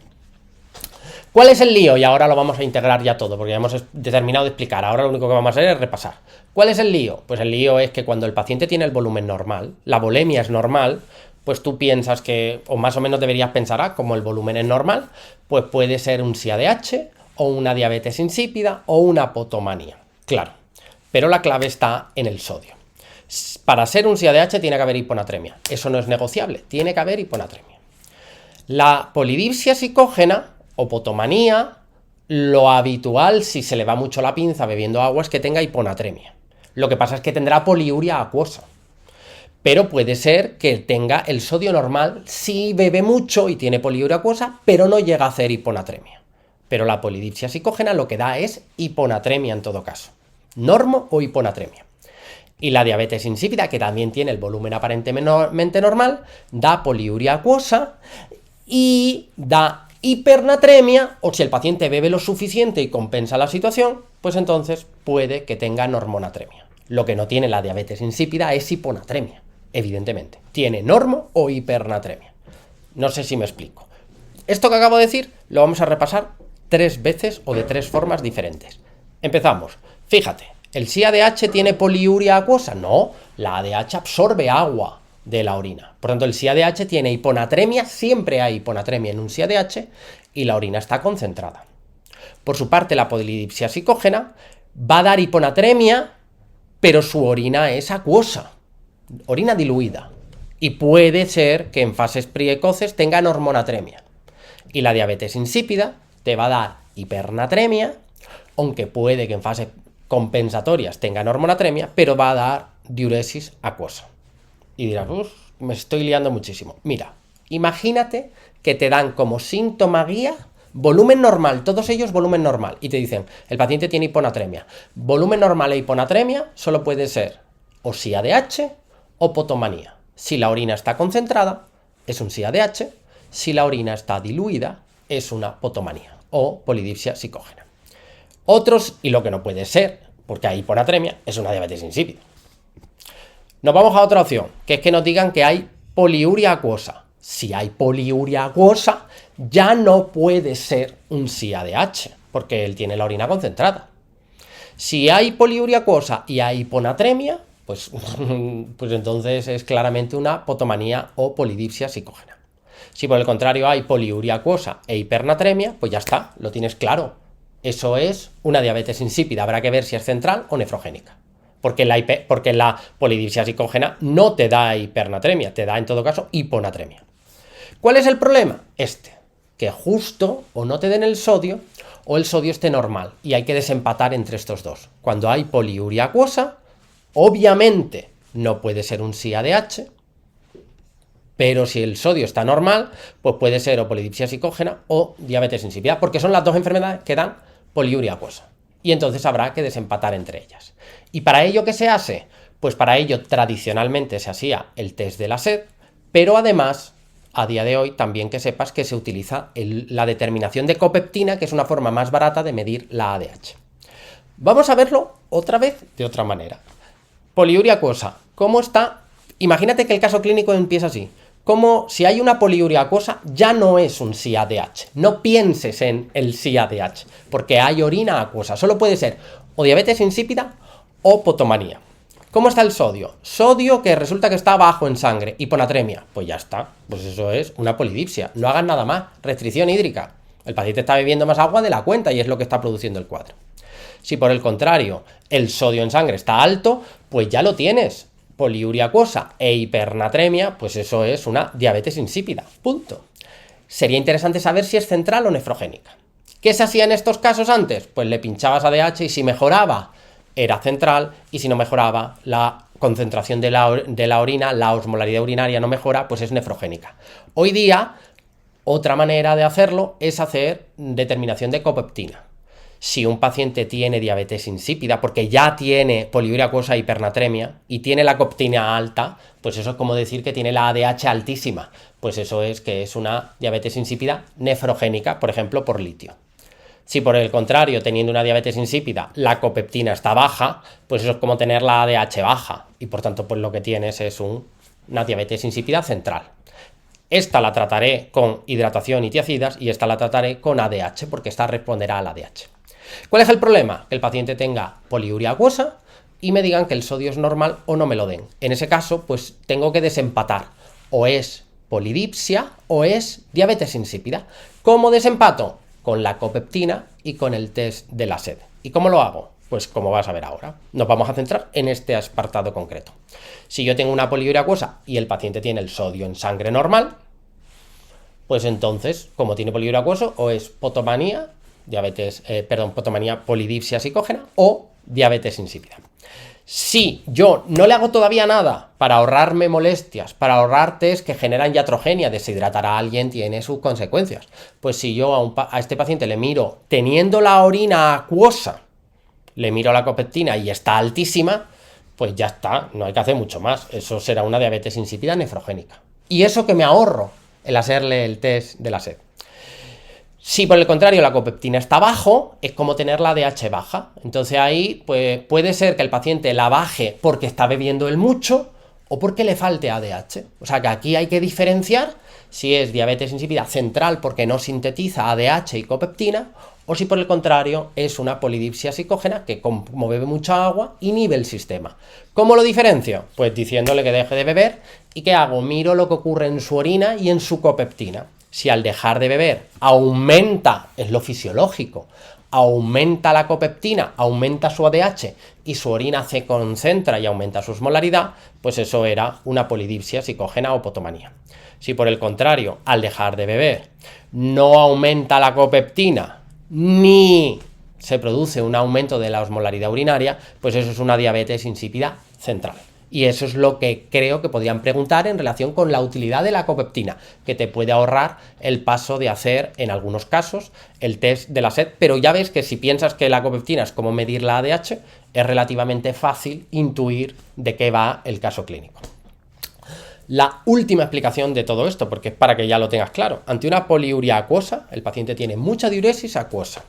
¿Cuál es el lío? Y ahora lo vamos a integrar ya todo, porque ya hemos terminado de explicar. Ahora lo único que vamos a hacer es repasar. ¿Cuál es el lío? Pues el lío es que cuando el paciente tiene el volumen normal, la volemia es normal, pues tú piensas que, o más o menos deberías pensar, como el volumen es normal, pues puede ser un SIADH, o una diabetes insípida, o una apotomanía. Claro, pero la clave está en el sodio. Para ser un SIADH tiene que haber hiponatremia. Eso no es negociable, tiene que haber hiponatremia. La polidipsia psicógena o potomanía, lo habitual, si se le va mucho la pinza bebiendo agua, es que tenga hiponatremia. Lo que pasa es que tendrá poliuria acuosa. Pero puede ser que tenga el sodio normal si bebe mucho y tiene poliuria acuosa, pero no llega a hacer hiponatremia. Pero la polidipsia psicógena lo que da es hiponatremia en todo caso. Normo o hiponatremia. Y la diabetes insípida, que también tiene el volumen aparentemente normal, da poliuria acuosa y da hipernatremia, o si el paciente bebe lo suficiente y compensa la situación, pues entonces puede que tenga normonatremia. Lo que no tiene la diabetes insípida es hiponatremia, evidentemente. Tiene normo o hipernatremia. No sé si me explico. Esto que acabo de decir lo vamos a repasar 3 veces o de 3 formas diferentes. Empezamos. Fíjate. ¿El SIADH tiene poliuria acuosa? No, la ADH absorbe agua de la orina. Por tanto, el SIADH tiene hiponatremia, siempre hay hiponatremia en un SIADH y la orina está concentrada. Por su parte, la polidipsia psicógena va a dar hiponatremia, pero su orina es acuosa, orina diluida. Y puede ser que en fases precoces tenga normonatremia. Y la diabetes insípida te va a dar hipernatremia, aunque puede que en fases compensatorias tenga normonatremia, pero va a dar diuresis acuosa. Y dirás, me estoy liando muchísimo. Mira, imagínate que te dan como síntoma guía volumen normal, todos ellos volumen normal, y te dicen, el paciente tiene hiponatremia. Volumen normal e hiponatremia solo puede ser o SIADH o potomanía. Si la orina está concentrada, es un SIADH. Si la orina está diluida, es una potomanía o polidipsia psicógena. Otros, y lo que no puede ser, porque hay hiponatremia, es una diabetes insípida. Nos vamos a otra opción, que es que nos digan que hay poliuria acuosa. Si hay poliuria acuosa, ya no puede ser un SIADH, porque él tiene la orina concentrada. Si hay poliuria acuosa y hay hiponatremia, pues entonces es claramente una potomanía o polidipsia psicógena. Si por el contrario hay poliuria acuosa e hipernatremia, pues ya está, lo tienes claro. Eso es una diabetes insípida, habrá que ver si es central o nefrogénica. Porque la polidipsia psicógena no te da hipernatremia, te da en todo caso hiponatremia. ¿Cuál es el problema? Que justo o no te den el sodio o el sodio esté normal y hay que desempatar entre estos dos. Cuando hay poliuria acuosa, obviamente no puede ser un SIADH, pero si el sodio está normal, pues puede ser o polidipsia psicógena o diabetes insípida, porque son las dos enfermedades que dan poliuria acuosa. Y entonces habrá que desempatar entre ellas. ¿Y para ello qué se hace? Pues para ello tradicionalmente se hacía el test de la sed, pero además, a día de hoy, también que sepas que se utiliza la determinación de copeptina, que es una forma más barata de medir la ADH. Vamos a verlo otra vez de otra manera. Poliuria acuosa. ¿Cómo está? Imagínate que el caso clínico empieza así. Como si hay una poliuria acuosa, ya no es un SIADH. No pienses en el SIADH, porque hay orina acuosa. Solo puede ser o diabetes insípida o potomanía. ¿Cómo está el sodio? Sodio que resulta que está bajo en sangre, hiponatremia. Pues ya está, pues eso es una polidipsia. No hagan nada más, restricción hídrica. El paciente está bebiendo más agua de la cuenta y es lo que está produciendo el cuadro. Si por el contrario el sodio en sangre está alto, pues ya lo tienes. Poliuria acuosa e hipernatremia, pues eso es una diabetes insípida. Punto. Sería interesante saber si es central o nefrogénica. ¿Qué se hacía en estos casos antes? Pues le pinchabas ADH y si mejoraba era central y si no mejoraba la concentración de la orina, la osmolaridad urinaria no mejora, pues es nefrogénica. Hoy día, otra manera de hacerlo es hacer determinación de copeptina. Si un paciente tiene diabetes insípida, porque ya tiene poliuria acuosa e hipernatremia y tiene la copeptina alta, pues eso es como decir que tiene la ADH altísima. Pues eso es que es una diabetes insípida nefrogénica, por ejemplo, por litio. Si por el contrario, teniendo una diabetes insípida, la copeptina está baja, pues eso es como tener la ADH baja y por tanto pues lo que tienes es una diabetes insípida central. Esta la trataré con hidratación y tiacidas y esta la trataré con ADH porque esta responderá al ADH. ¿Cuál es el problema? Que el paciente tenga poliuria acuosa y me digan que el sodio es normal o no me lo den. En ese caso, pues tengo que desempatar. O es polidipsia o es diabetes insípida. ¿Cómo desempato? Con la copeptina y con el test de la sed. ¿Y cómo lo hago? Pues como vas a ver ahora. Nos vamos a centrar en este apartado concreto. Si yo tengo una poliuria acuosa y el paciente tiene el sodio en sangre normal, pues entonces, como tiene poliuria acuoso, o es potomanía, potomanía polidipsia psicógena o diabetes insípida. Si yo no le hago todavía nada para ahorrarme molestias, para ahorrar test que generan iatrogenia, deshidratar a alguien tiene sus consecuencias. Pues si yo a este paciente le miro teniendo la orina acuosa, le miro la copeptina y está altísima, pues ya está, no hay que hacer mucho más. Eso será una diabetes insípida nefrogénica. Y eso que me ahorro el hacerle el test de la sed. Si por el contrario la copeptina está bajo, es como tener la ADH baja. Entonces ahí pues, puede ser que el paciente la baje porque está bebiendo él mucho o porque le falte ADH. O sea que aquí hay que diferenciar si es diabetes insípida central porque no sintetiza ADH y copeptina o si por el contrario es una polidipsia psicógena que como bebe mucha agua inhibe el sistema. ¿Cómo lo diferencio? Pues diciéndole que deje de beber y ¿qué hago? Miro lo que ocurre en su orina y en su copeptina. Si al dejar de beber aumenta, es lo fisiológico, aumenta la copeptina, aumenta su ADH y su orina se concentra y aumenta su osmolaridad, pues eso era una polidipsia psicógena o potomanía. Si por el contrario, al dejar de beber, no aumenta la copeptina ni se produce un aumento de la osmolaridad urinaria, pues eso es una diabetes insípida central. Y eso es lo que creo que podrían preguntar en relación con la utilidad de la copeptina, que te puede ahorrar el paso de hacer, en algunos casos, el test de la sed. Pero ya ves que si piensas que la copeptina es como medir la ADH, es relativamente fácil intuir de qué va el caso clínico. La última explicación de todo esto, porque es para que ya lo tengas claro. Ante una poliuria acuosa, el paciente tiene mucha diuresis acuosa.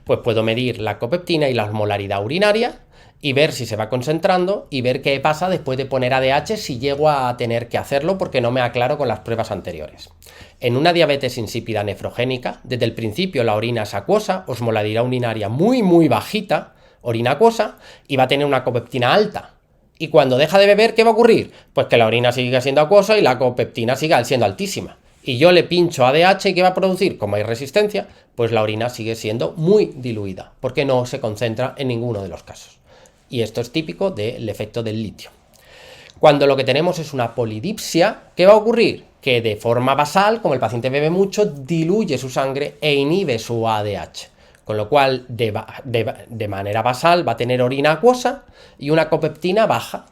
Pues puedo medir la copeptina y la osmolaridad urinaria, y ver si se va concentrando y ver qué pasa después de poner ADH si llego a tener que hacerlo porque no me aclaro con las pruebas anteriores. En una diabetes insípida nefrogénica, desde el principio la orina es acuosa, osmolaridad urinaria muy bajita, orina acuosa y va a tener una copeptina alta. Y cuando deja de beber, ¿qué va a ocurrir? Pues que la orina sigue siendo acuosa y la copeptina sigue siendo altísima. Y yo le pincho ADH y ¿qué va a producir? Como hay resistencia, pues la orina sigue siendo muy diluida, porque no se concentra en ninguno de los casos. Y esto es típico del efecto del litio. Cuando lo que tenemos es una polidipsia, ¿qué va a ocurrir? Que de forma basal, como el paciente bebe mucho, diluye su sangre e inhibe su ADH. Con lo cual, de manera basal, va a tener orina acuosa y una copeptina baja.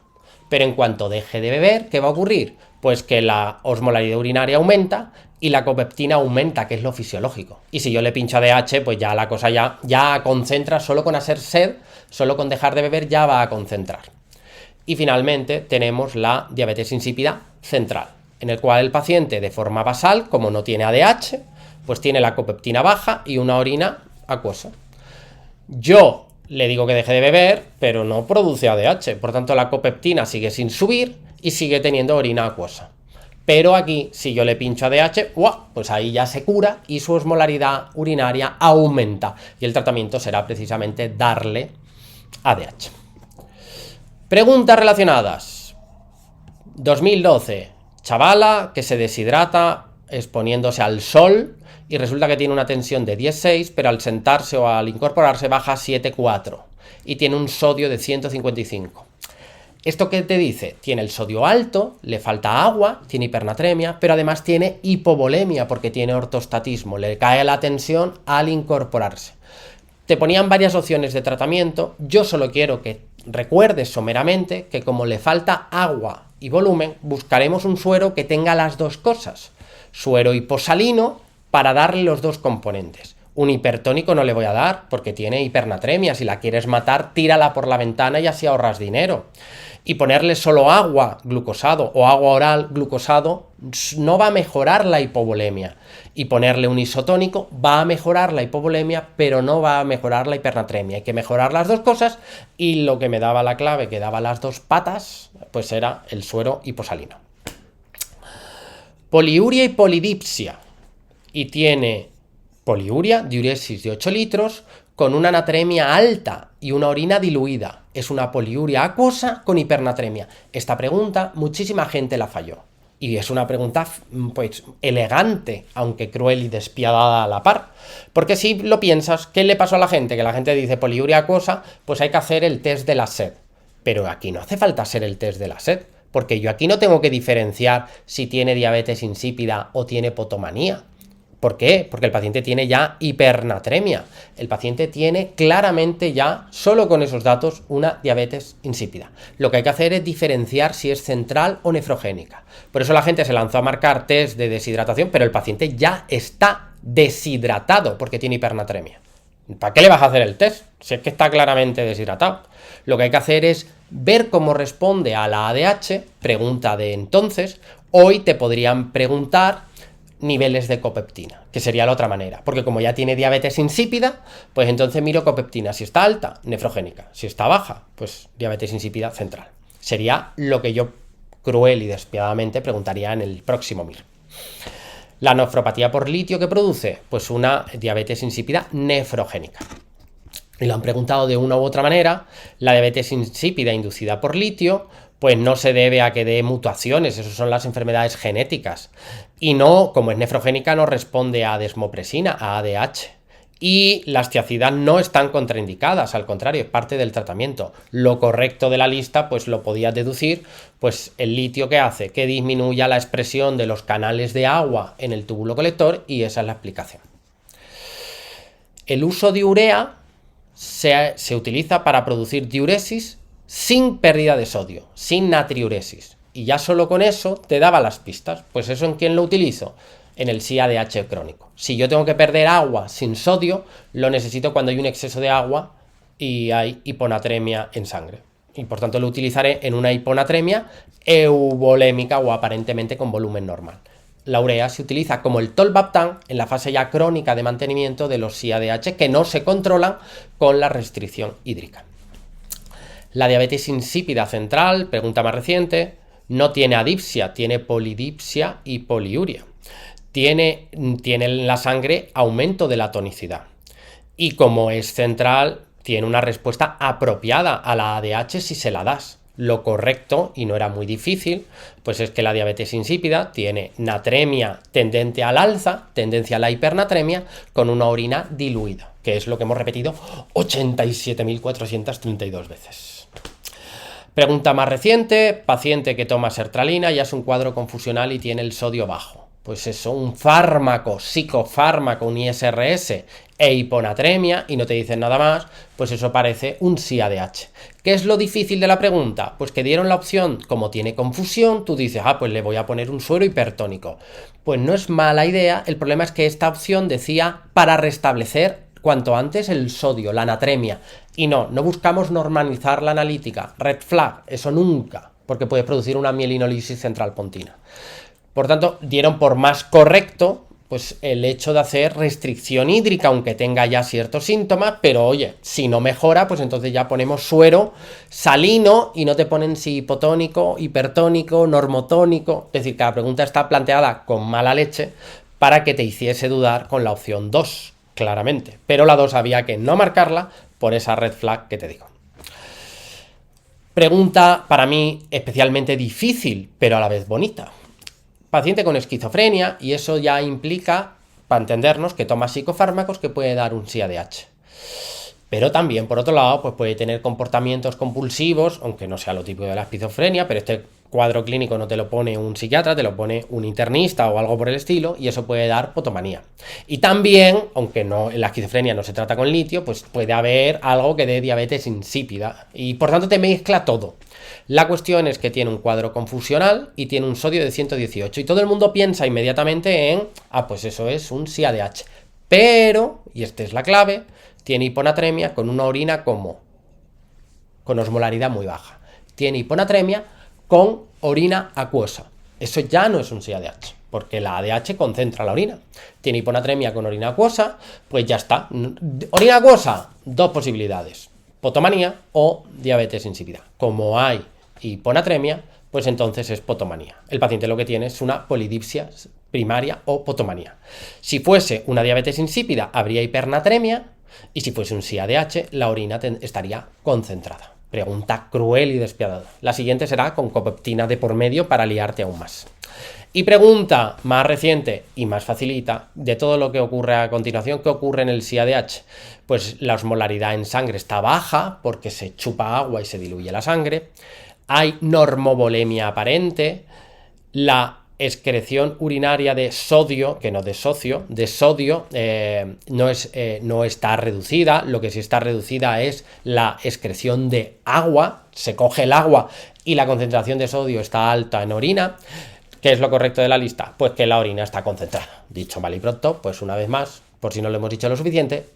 Pero en cuanto deje de beber, ¿qué va a ocurrir? Pues que la osmolaridad urinaria aumenta y la copeptina aumenta, que es lo fisiológico. Y si yo le pincho ADH, pues ya la cosa ya concentra, solo con hacer sed, solo con dejar de beber ya va a concentrar. Y finalmente tenemos la diabetes insípida central, en el cual el paciente de forma basal, como no tiene ADH, pues tiene la copeptina baja y una orina acuosa. Yo le digo que deje de beber, pero no produce ADH, por tanto la copeptina sigue sin subir y sigue teniendo orina acuosa. Pero aquí, si yo le pincho ADH, pues ahí ya se cura y su osmolaridad urinaria aumenta. Y el tratamiento será precisamente darle ADH. Preguntas relacionadas. 2012. Chavala que se deshidrata exponiéndose al sol y resulta que tiene una tensión de 10,6, pero al sentarse o al incorporarse baja a 7,4 y tiene un sodio de 155. ¿Esto qué te dice? Tiene el sodio alto, le falta agua, tiene hipernatremia, pero además tiene hipovolemia porque tiene ortostatismo, le cae la tensión al incorporarse. Te ponían varias opciones de tratamiento, yo solo quiero que recuerdes someramente que como le falta agua y volumen, buscaremos un suero que tenga las dos cosas. Suero hiposalino para darle los dos componentes. Un hipertónico no le voy a dar porque tiene hipernatremia. Si la quieres matar, tírala por la ventana y así ahorras dinero. Y ponerle solo agua glucosado o agua oral glucosado no va a mejorar la hipovolemia. Y ponerle un isotónico va a mejorar la hipovolemia, pero no va a mejorar la hipernatremia. Hay que mejorar las dos cosas y lo que me daba la clave, que daba las dos patas, pues era el suero hiposalino. Poliuria y polidipsia. Y tiene poliuria, diuresis de 8 litros, con una natremia alta y una orina diluida. Es una poliuria acuosa con hipernatremia. Esta pregunta muchísima gente la falló. Y es una pregunta, pues, elegante, aunque cruel y despiadada a la par. Porque si lo piensas, ¿qué le pasó a la gente? Que la gente dice poliuria acuosa, pues hay que hacer el test de la sed. Pero aquí no hace falta hacer el test de la sed, porque yo aquí no tengo que diferenciar si tiene diabetes insípida o tiene potomanía. ¿Por qué? Porque el paciente tiene ya hipernatremia. El paciente tiene claramente ya, solo con esos datos, una diabetes insípida. Lo que hay que hacer es diferenciar si es central o nefrogénica. Por eso la gente se lanzó a marcar test de deshidratación, pero el paciente ya está deshidratado porque tiene hipernatremia. ¿Para qué le vas a hacer el test? Si es que está claramente deshidratado. Lo que hay que hacer es ver cómo responde a la ADH, pregunta de entonces. Hoy te podrían preguntar niveles de copeptina, que sería la otra manera, porque como ya tiene diabetes insípida, pues entonces miro copeptina, si está alta, nefrogénica, si está baja, pues diabetes insípida central. Sería lo que yo cruel y despiadadamente preguntaría en el próximo MIR. La nefropatía por litio que produce, pues una diabetes insípida nefrogénica. Y lo han preguntado de una u otra manera. La diabetes insípida inducida por litio, pues no se debe a que dé mutaciones, esas son las enfermedades genéticas. Y no, como es nefrogénica, no responde a desmopresina, a ADH. Y las tiacidas no están contraindicadas, al contrario, es parte del tratamiento. Lo correcto de la lista, pues lo podías deducir, pues el litio que hace, que disminuya la expresión de los canales de agua en el túbulo colector, y esa es la explicación. El uso de urea se utiliza para producir diuresis sin pérdida de sodio, sin natriuresis. Y ya solo con eso te daba las pistas. Pues eso, ¿en quién lo utilizo? En el SIADH crónico. Si yo tengo que perder agua sin sodio, lo necesito cuando hay un exceso de agua y hay hiponatremia en sangre. Y por tanto lo utilizaré en una hiponatremia euvolémica o aparentemente con volumen normal. La urea se utiliza como el tolvaptan en la fase ya crónica de mantenimiento de los SIADH que no se controlan con la restricción hídrica. La diabetes insípida central, pregunta más reciente, no tiene adipsia, tiene polidipsia y poliuria. Tiene en la sangre aumento de la tonicidad. Y como es central, tiene una respuesta apropiada a la ADH si se la das. Lo correcto, y no era muy difícil, pues es que la diabetes insípida tiene natremia tendente al alza, tendencia a la hipernatremia, con una orina diluida, que es lo que hemos repetido 87.432 veces. Pregunta más reciente, paciente que toma sertralina, ya es un cuadro confusional y tiene el sodio bajo. Pues eso, un fármaco, psicofármaco, un ISRS e hiponatremia, y no te dicen nada más, pues eso parece un SIADH. ¿Qué es lo difícil de la pregunta? Pues que dieron la opción, como tiene confusión, tú dices, pues le voy a poner un suero hipertónico. Pues no es mala idea, el problema es que esta opción decía para restablecer cuanto antes el sodio, la natremia. Y no buscamos normalizar la analítica. Red flag, eso nunca, porque puede producir una mielinolisis central pontina. Por tanto, dieron por más correcto pues el hecho de hacer restricción hídrica, aunque tenga ya ciertos síntomas, pero oye, si no mejora, pues entonces ya ponemos suero salino y no te ponen si hipotónico, hipertónico, normotónico. Es decir, que la pregunta está planteada con mala leche para que te hiciese dudar con la opción 2, claramente. Pero la 2 había que no marcarla por esa red flag que te digo. Pregunta para mí especialmente difícil, pero a la vez bonita. Paciente con esquizofrenia, y eso ya implica, para entendernos, que toma psicofármacos que puede dar un SIADH. Pero también, por otro lado, pues puede tener comportamientos compulsivos, aunque no sea lo típico de la esquizofrenia, pero este cuadro clínico no te lo pone un psiquiatra, te lo pone un internista o algo por el estilo, y eso puede dar potomanía. Y también, aunque no en la esquizofrenia no se trata con litio, pues puede haber algo que dé diabetes insípida, y por tanto te mezcla todo. La cuestión es que tiene un cuadro confusional y tiene un sodio de 118, y todo el mundo piensa inmediatamente en, pues eso es un SIADH. Pero, y esta es la clave, tiene hiponatremia con una orina con osmolaridad muy baja. Tiene hiponatremia con orina acuosa. Eso ya no es un SIADH, porque la ADH concentra la orina. Tiene hiponatremia con orina acuosa, pues ya está. Orina acuosa, dos posibilidades: potomanía o diabetes insípida. Como hay hiponatremia, pues entonces es potomanía. El paciente lo que tiene es una polidipsia primaria o potomanía. Si fuese una diabetes insípida, habría hipernatremia, y si fuese un SIADH, la orina estaría concentrada. Pregunta cruel y despiadada. La siguiente será con copeptina de por medio para liarte aún más. Y pregunta más reciente y más facilita de todo lo que ocurre a continuación. ¿Qué ocurre en el SIADH? Pues la osmolaridad en sangre está baja porque se chupa agua y se diluye la sangre. Hay normovolemia aparente. La excreción urinaria de sodio, que no de socio, de sodio, no está reducida. Lo que sí está reducida es la excreción de agua. Se coge el agua y la concentración de sodio está alta en orina. ¿Qué es lo correcto de la lista? Pues que la orina está concentrada. Dicho mal y pronto, pues una vez más, por si no lo hemos dicho lo suficiente,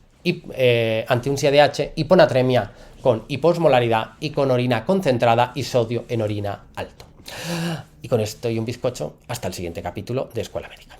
ante un SIADH, hiponatremia con hiposmolaridad y con orina concentrada y sodio en orina alto. Y con esto y un bizcocho, hasta el siguiente capítulo de Escuela Médica.